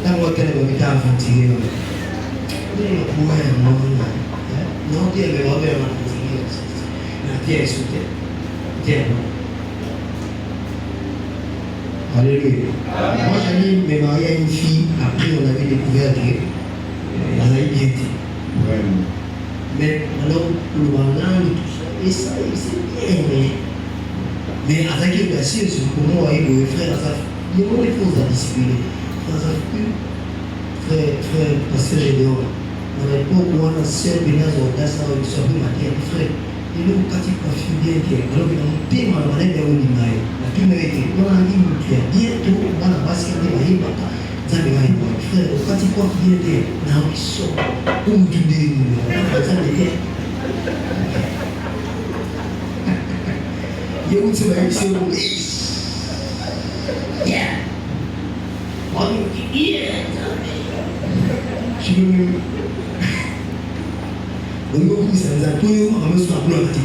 Tant qu'on va mettre en frontière. Non, Dieu me va faire la terre est sous terre. Alléluia. Moi j'ai mis me marier à une fille, après on avait découvert qu'elle avait bien été. Mais alors, le bandant, tout ça, et ça, c'est bien. Mais avec les personnes, c'est pour moi, le frère, il y a des choses à discipliner. Frère, pasteur Gédéon, dans l'époque où on a sœur Bénaz, on a ça, on a sorti ma terre, frère. Et là, quand il confie bien, alors qu'il a un thème à la manette de l'Olimaï, la première été, on a dit, bientôt, on a passé à des frère, quand il confie bien, là, il sort, où tu dis, on a passé à des il y a où tu vas essayer de yeah. Je veux même. On va vous ça nous a tout eu, on va se faire bloquer.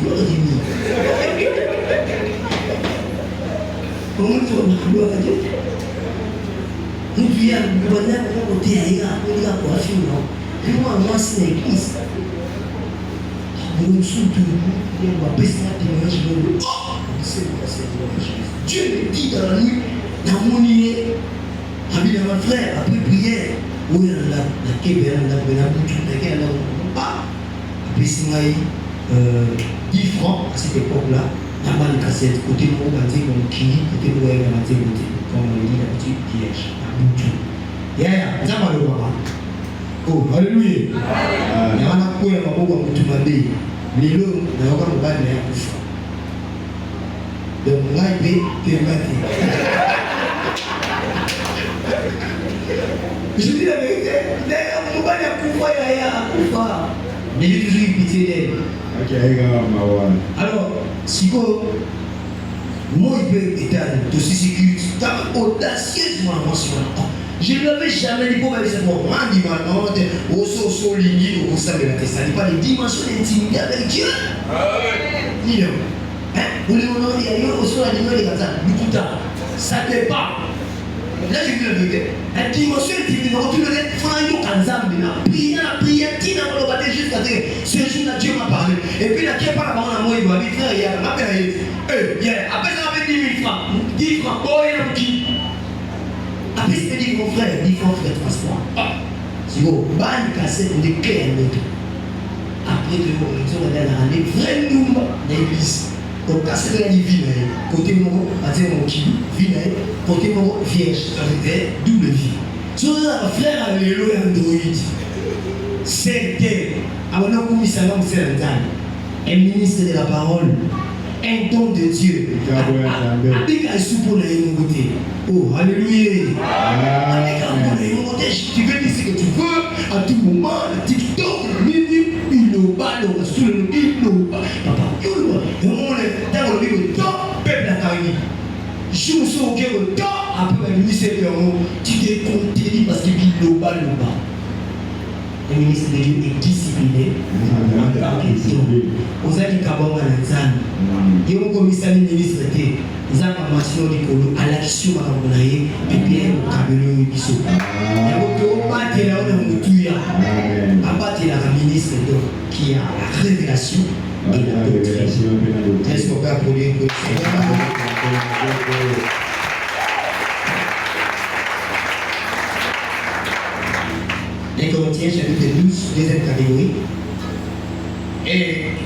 Comment tu vas me bloquer? Nous vivons le bonheur de côté ailleurs, on a pour finir. Moi, c'est l'église. Nous sommes tous les gens, on va baisser la témoignage. Dieu me dit dans la nuit, dans mon lit, avec mon frère, après prière, où il y a la Kébé, la bouche, après c'est 10 francs à cette époque-là, dans ma cassette, côté de mon bâti, comme qui, côté de mon bâti, comme on dit d'habitude, piège, la bouche. Ça va le voir. Oh, alléluia. Il y a un peu de beaucoup de monde, mais l'eau, il y a encore un peu de fois. Donc, là, il peut je dis la vérité, d'ailleurs, mon père a couvert, il a couvert. Mais j'ai toujours eu pitié d'elle. Alors, si vous, moi, il peut être de ces sécurités, audacieusement mentionné. Je ne l'avais jamais dit pour me dire, bon, moi, dit maintenant, au so ligne, au sein de la tête, ça n'est pas les dimensions d'intimité avec Dieu. Ni non. Vous le demandez, il y a aussi un animal comme ça. Ça dépend. Là, j'ai vu la vérité. La dimension divine, on peut le dire, il faut un ensemble. Prière, jusqu'à ce que ce jour-là, Dieu m'a parlé. Et puis, là, qui est pas la parole à moi, il va dire, frère, il y a un appel à il après, ça va 10 000 francs. 10 francs, oh, il y a un qui. Après, c'est dit, mon frère, 10 francs, frère, transport. C'est bon, ban cassette de clé à l'autre. Après, ils ont allé vraiment dans l'église. Donc, cassette de la vie, côté mon qui, vie, côté mon vierge, ça veut dire double vie. So, frère, Allélo et Android, c'était, avant de commencer à un ministre de la parole, un don de Dieu. Avec un soupeau dans les côté. Oh, alléluia. Avec un bon dans les côté, tu veux dire ce que tu veux, à tout moment, le TikTok, le mini, il nous bat, le sous le il nous bat. Papa, il nous bat. Dans le livre, top, peuple à Carigny. Je me suis au cœur, top, après le ministère de l'Homme, tu t'es compté parce qu'il nous bat, le bas. Le ministre de Dieu est discipliné. Vous avez dit qu'avant la Zan, il y a un commissaire ministre qui a un à l'action à la et puis un caméléon biso. Il y a un battre là on a tuya. À battre la ministre qui a la révélation et la doctrine. Est-ce qu'on peut applaudir pour les Corinthiens chapitre 12, deuxième catégorie. Et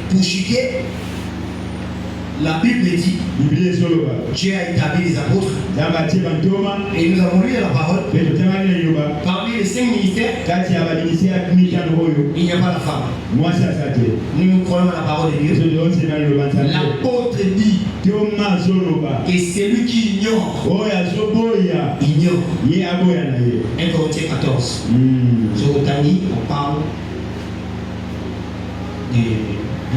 pour chiquer, la Bible dit Dieu a établi les apôtres. Et nous avons lu la parole. Parmi les 5 ministères, il n'y a pas la femme. Nous croyons à la parole de Dieu. L'apôtre dit et celui qui ignore, ignore. 1 Corinthiens 14. On parle du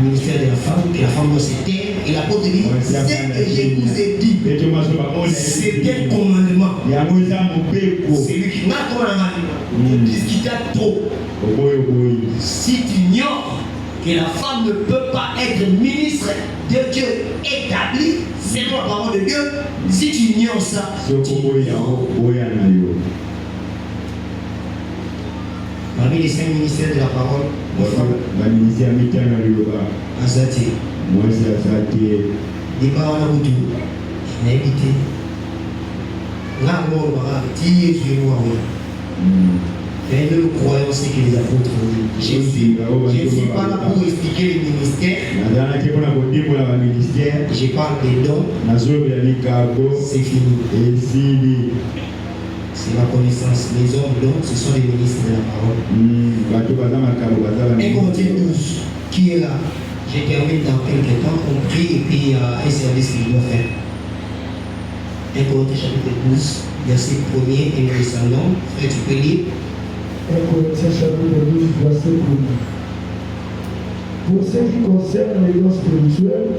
ministère de la femme, que la femme doit se taire. Et l'apôtre dit, ce que je vous ai dit, c'est un commandement. C'est lui qui m'a commandé. Discuter trop. Si tu ignores que la femme ne peut pas être ministre de Dieu établi, selon la parole de Dieu, si tu ignores ça, tu ignores. Parmi les 5 ministères de la parole, Azati, Débat en Aboutou, Nébité, L'armor, Tiye, et nous croyons ce que les apôtres ont dit. Je ne suis pas là pour expliquer le ministère. Je parle des dons. C'est fini. C'est ma connaissance. Les hommes dons, ce sont les ministres de la parole. 1 Corinthiens 12, qui est là? Je termine dans quelques temps. On prie et puis un service qu'il doit faire. 1 Corinthiens chapitre 12, verset 1er et nous descendons. Frère, tu peux lire. 1 Corinthiens chapitre 12, verset 1. Pour ce qui concerne les dons spirituels,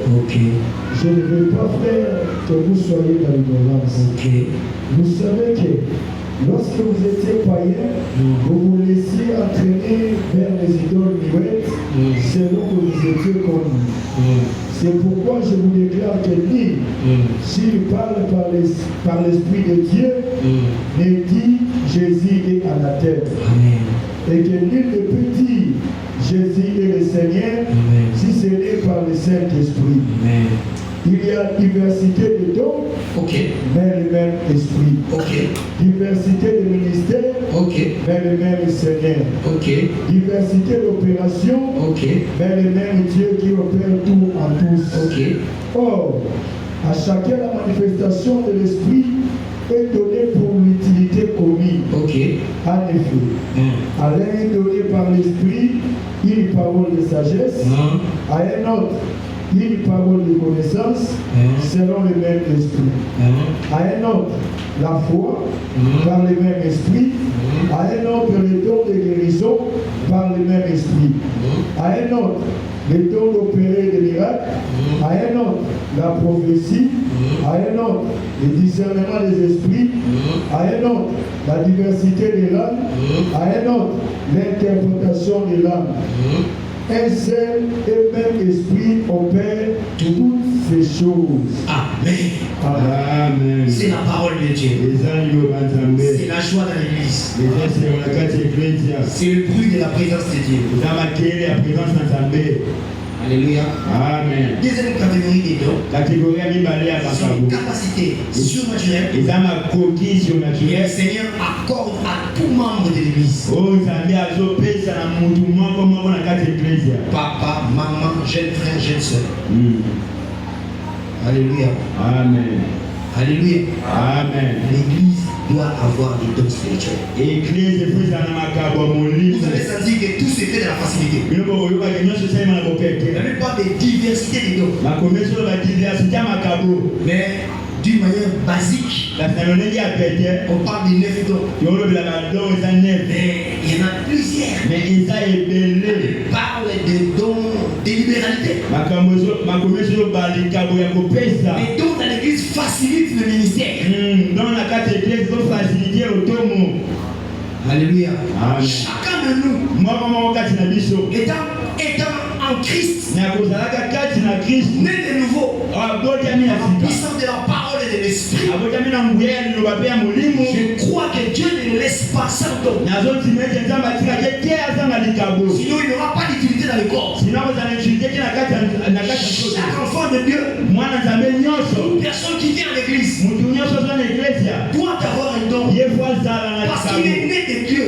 je ne veux pas, frère, que vous soyez dans l'ignorance. Vous savez que lorsque vous étiez païens, vous vous laissiez entraîner vers les idoles muettes selon que vous étiez connus. C'est pourquoi je vous déclare que nul, s'il parle par l'Esprit de Dieu, ne dit Jésus est anathème. Et que nul ne peut dire Jésus est le Seigneur si ce n'est par le Saint-Esprit. Il y a diversité de dons, mais le même esprit. Diversité de ministères, mais le même Seigneur. Diversité d'opérations, mais le même Dieu qui opère tout en tous. Or, à chacun la manifestation de l'esprit est donnée pour l'utilité commune. En effet, à l'un est donné par l'esprit une parole de sagesse, à un autre une parole de connaissance selon le même esprit. À un autre, la foi par le même esprit. À un autre, le don de guérison par le même esprit. À un autre, le don d'opérer des miracles. À un autre, la prophétie. À un autre, le discernement des esprits. À un autre, la diversité des langues. À un autre, l'interprétation des langues. Un seul et même esprit opère toutes ces choses. Amen. Amen. C'est la parole de Dieu. C'est la joie dans l'église. C'est le bruit de la présence de Dieu. Alléluia. Amen. Deuxième catégorie des dons. C'est une capacité surnaturelle que le Seigneur accorde à tout membre de l'église. Papa, maman, jeune frère, jeune soeur. Alléluia. Amen. Alléluia. Amen. L'église doit avoir des dons spirituels. Vous avez senti que tout se fait dans la facilité. La plupart des diversités des dons. Mais d'une manière basique, on parle de 9 dons. Mais il y en a plusieurs. On parle de dons de libéralité. Les dons dans l'église facilitent le ministère. Alléluia. Chacun de nous, étant en Christ, né de nouveau, puissant de la parole et de l'esprit, je crois que Dieu ne nous laisse pas sans don. Sinon, il n'aura pas d'utilité dans le corps. Chaque enfant de Dieu, une personne qui vient à l'église, doit avoir un don. Parce qu'il est né de Dieu.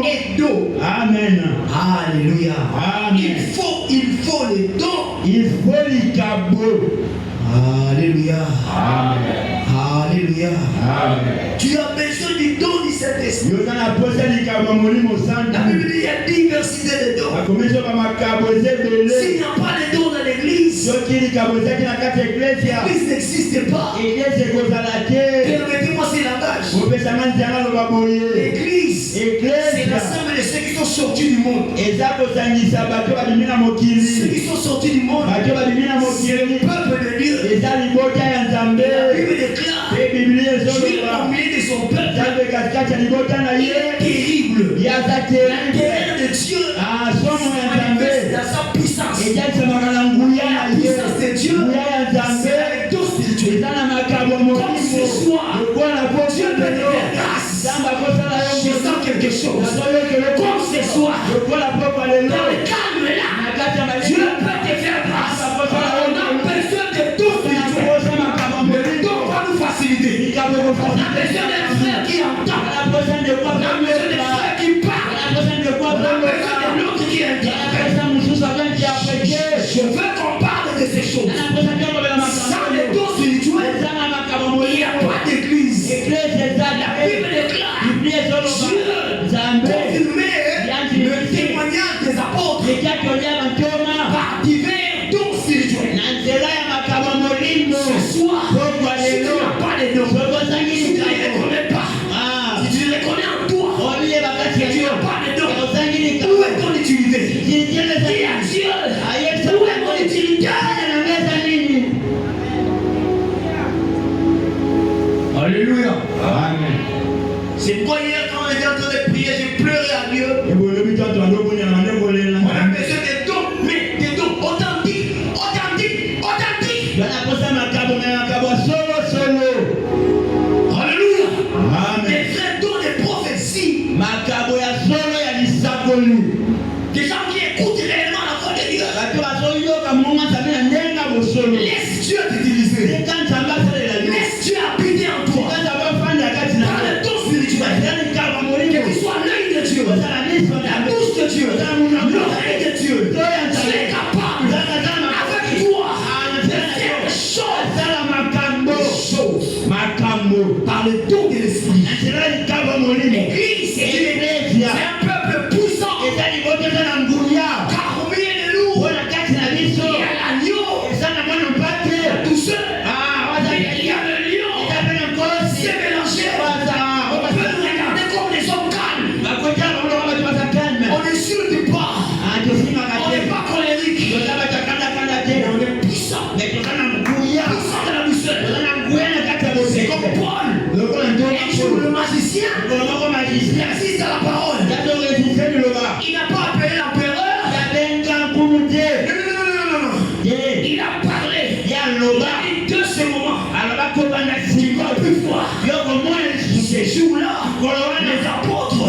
Et d'eau. Amen. Alléluia. Amen. Il faut les dons. Il faut les cabots. Alléluia. Amen. Alléluia. Amen. Tu as besoin du don du Saint-Esprit. La Bible dit qu'il y a diversité de dons. S'il n'y a pas de dons dans l'église, l'église n'existe pas. Permettez-moi ces langages. L'église, c'est l'ensemble de ceux qui sont sortis du monde. Ceux qui sont sortis du monde, c'est le peuple de Dieu. La Bible déclare, Dieu au milieu de son peuple, il est terrible. La terreur de Dieu manifeste dans sa puissance. La puissance de Dieu, c'est avec tout spirituel. Comme ce soir, Dieu peut te faire grâce. Je sens quelque chose. Comme ce soir, dans le calme là, Dieu peut te faire grâce. On a besoin de tout spirituel. Le don va nous faciliter. On a besoin d'un frère qui entend. On a besoin d'un frère qui parle. On a besoin de l'autre qui interprète. Je veux qu'on parle de ces choses. Sans les dons spirituels, il n'y a pas d'église. La Bible déclare, Dieu confirmait le témoignage des apôtres par divers dons spirituels. Ce soir, si tu n'as pas les dons, si tu ne les reconnais pas, si tu les reconnais en toi, et tu n'as pas les dons, où est ton utilité? Dis à Dieu, où est mon utilité? Alléluia. Amen. C'est pourquoi hier quand on était en train de prier, j'ai pleuré à Dieu. On a besoin des dons, mais des dons authentiques. Alléluia. Amen. Des vrais dons de prophétie. Des gens qui écoutent réellement la voix de Dieu. Laisse Dieu t'utiliser. Laisse Dieu habiter en toi. Dans le don spirituel. Que tu sois l'œil de Dieu, la bouche de Dieu, l'oreille de Dieu. Tu es capable avec toi de faire des choses. Par le don de l'esprit. L'église, c'est un peuple puissant. Car au milieu de nous, il y a l'agneau, la douceur, il y a le lion. C'est mélangé. On peut nous regarder comme des hommes calmes. On est sûr du pas. On n'est pas colérique. On est puissant. Puissant de la douceur. C'est comme Paul. Un jour, le magicien résiste à la parole. Il n'a pas appelé l'empereur. Non. pu voir. Ces jours-là, les apôtres,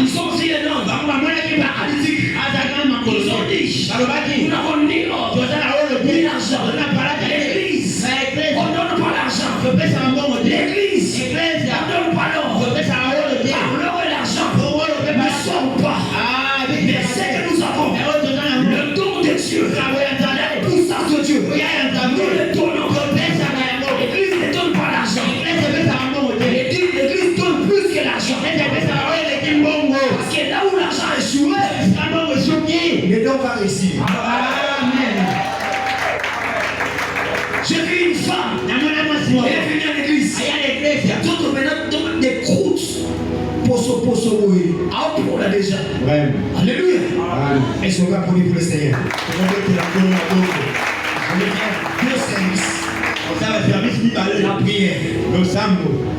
ils sont aussi les noms paralytiques. Ils ont dit, nous n'avons ni l'or, ni l'argent. L'église, on ne donne pas l'argent. L'église, on ne donne pas l'or. Par l'or et l'argent, ne sont pas. Mais c'est que nous avons le don de Dieu, la puissance de Dieu. Nous le donnons. L'église ne donne pas l'argent. L'église donne plus que l'argent. Parce que là où l'argent est joué, le don va réussir. Amen. J'ai vu une femme, elle est venue à l'église. D'autres maintenant donnent des croûtes. Posso, oui. Ah, pour là déjà. Alléluia. Elles sont là pour le Seigneur. Deux services. La prière.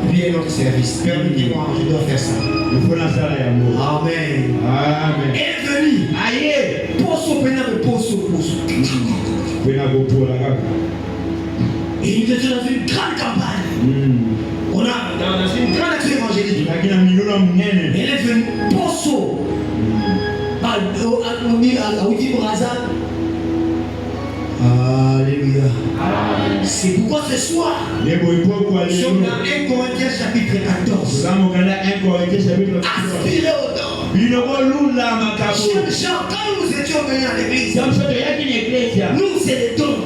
Prière notre service. Permettez-moi, je dois faire ça. Amen. Elle est venue. Posso. Et nous étions dans une grande campagne. On a dans une grande action évangélique. Elle est venue. Posso. Alléluia. C'est pourquoi ce soir, nous sommes dans 1 Corinthiens chapitre 14. Aspirez au don. Jean, quand nous étions venus à l'église, nous c'est les dons.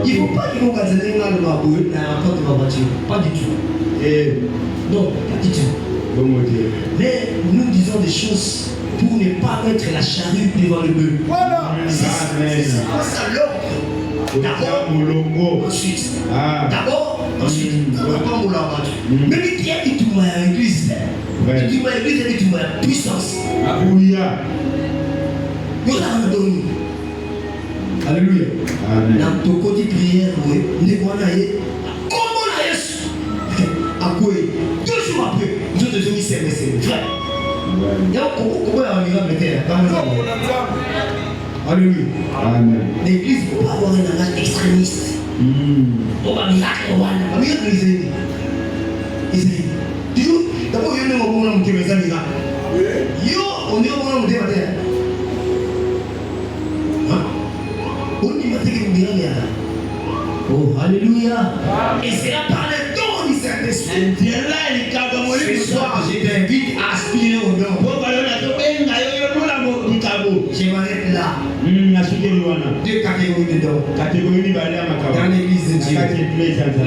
Il ne faut pas qu'ils vont gagner dans la porte de ma voiture. Pas du tout. Non, pas du tout. Mais nous disons des choses pour ne pas mettre la charrue devant le bœuf. Voilà. C'est ça l'ordre. D'abord, ensuite. D'abord, ensuite. Mais Pierre dit tout à l'église. Il dit à l'église, il dit tout à la puissance. Nous avons donné. Alléluia. Dans ton côté prière, nous comment la Yesu. À quoi? 2 jours après, nous devons servir. Frère. Comment on ira mettre? Alléluia. L'église ne peut pas avoir un langage extrémiste. On va miracle. On va miracle. D'abord, il y a un moment qui me dit miracle. On est au moment où on est oh, alléluia. Et c'est là par le don du Saint-Esprit. Ce soir, je t'invite à aspirer au don. Je m'arrête là. 2 catégories de dons. Dans l'église de Dieu.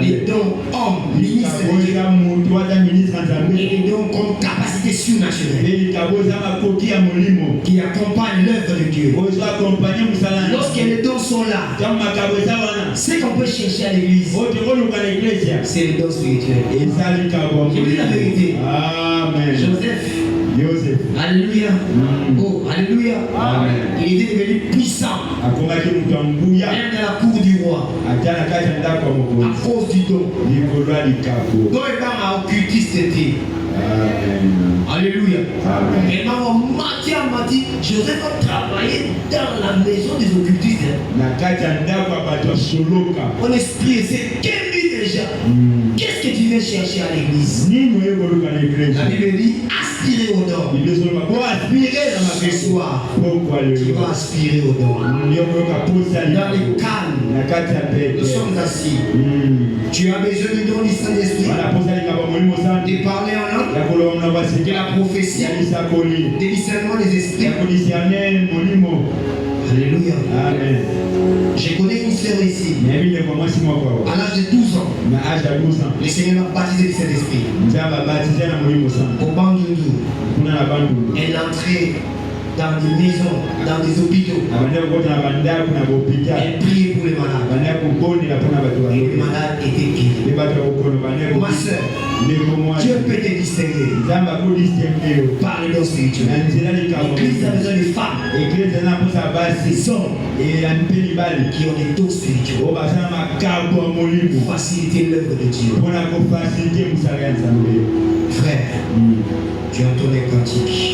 Les dons hommes, ministres de Dieu. Et les dons comme capacité surnaturelle. Qui accompagnent l'œuvre de Dieu. Lorsque les dons sont là, ce qu'on peut chercher à l'église, c'est les dons spirituels. Je dis la vérité. Amen. Joseph. Alléluia. Oh, alléluia. Amen. Il était devenu puissant. Même dans la cour du roi. À cause du don. Donc il va à occultiste. Alléluia. Et maman m'a dit, Joseph a travaillé dans la maison des occultistes. Mon esprit c'est quel déjà. Qu'est-ce que tu viens chercher à l'église? La Bible dit aspirer au don. Pour aspirer dans ma vie soir, tu vas aspirer au don. Dans les calmes, nous sommes assis. Tu as besoin du don du Saint-Esprit, de parler en langue, de la prophétie, des discernements des esprits. Alléluia. Amen. Je connais une sœur ici. À l'âge de 12 ans. Le Seigneur m'a baptisé du Saint-Esprit. Au Bandundu. Elle entrait dans des maisons, dans des hôpitaux. Elle priait pour les malades. Et les malades étaient guéris. Ma soeur, Dieu peut te distinguer par le don spirituel. L'Église a besoin de femmes, des hommes qui ont des dons spirituels pour faciliter l'œuvre de Dieu. Frère, tu entends les cantiques.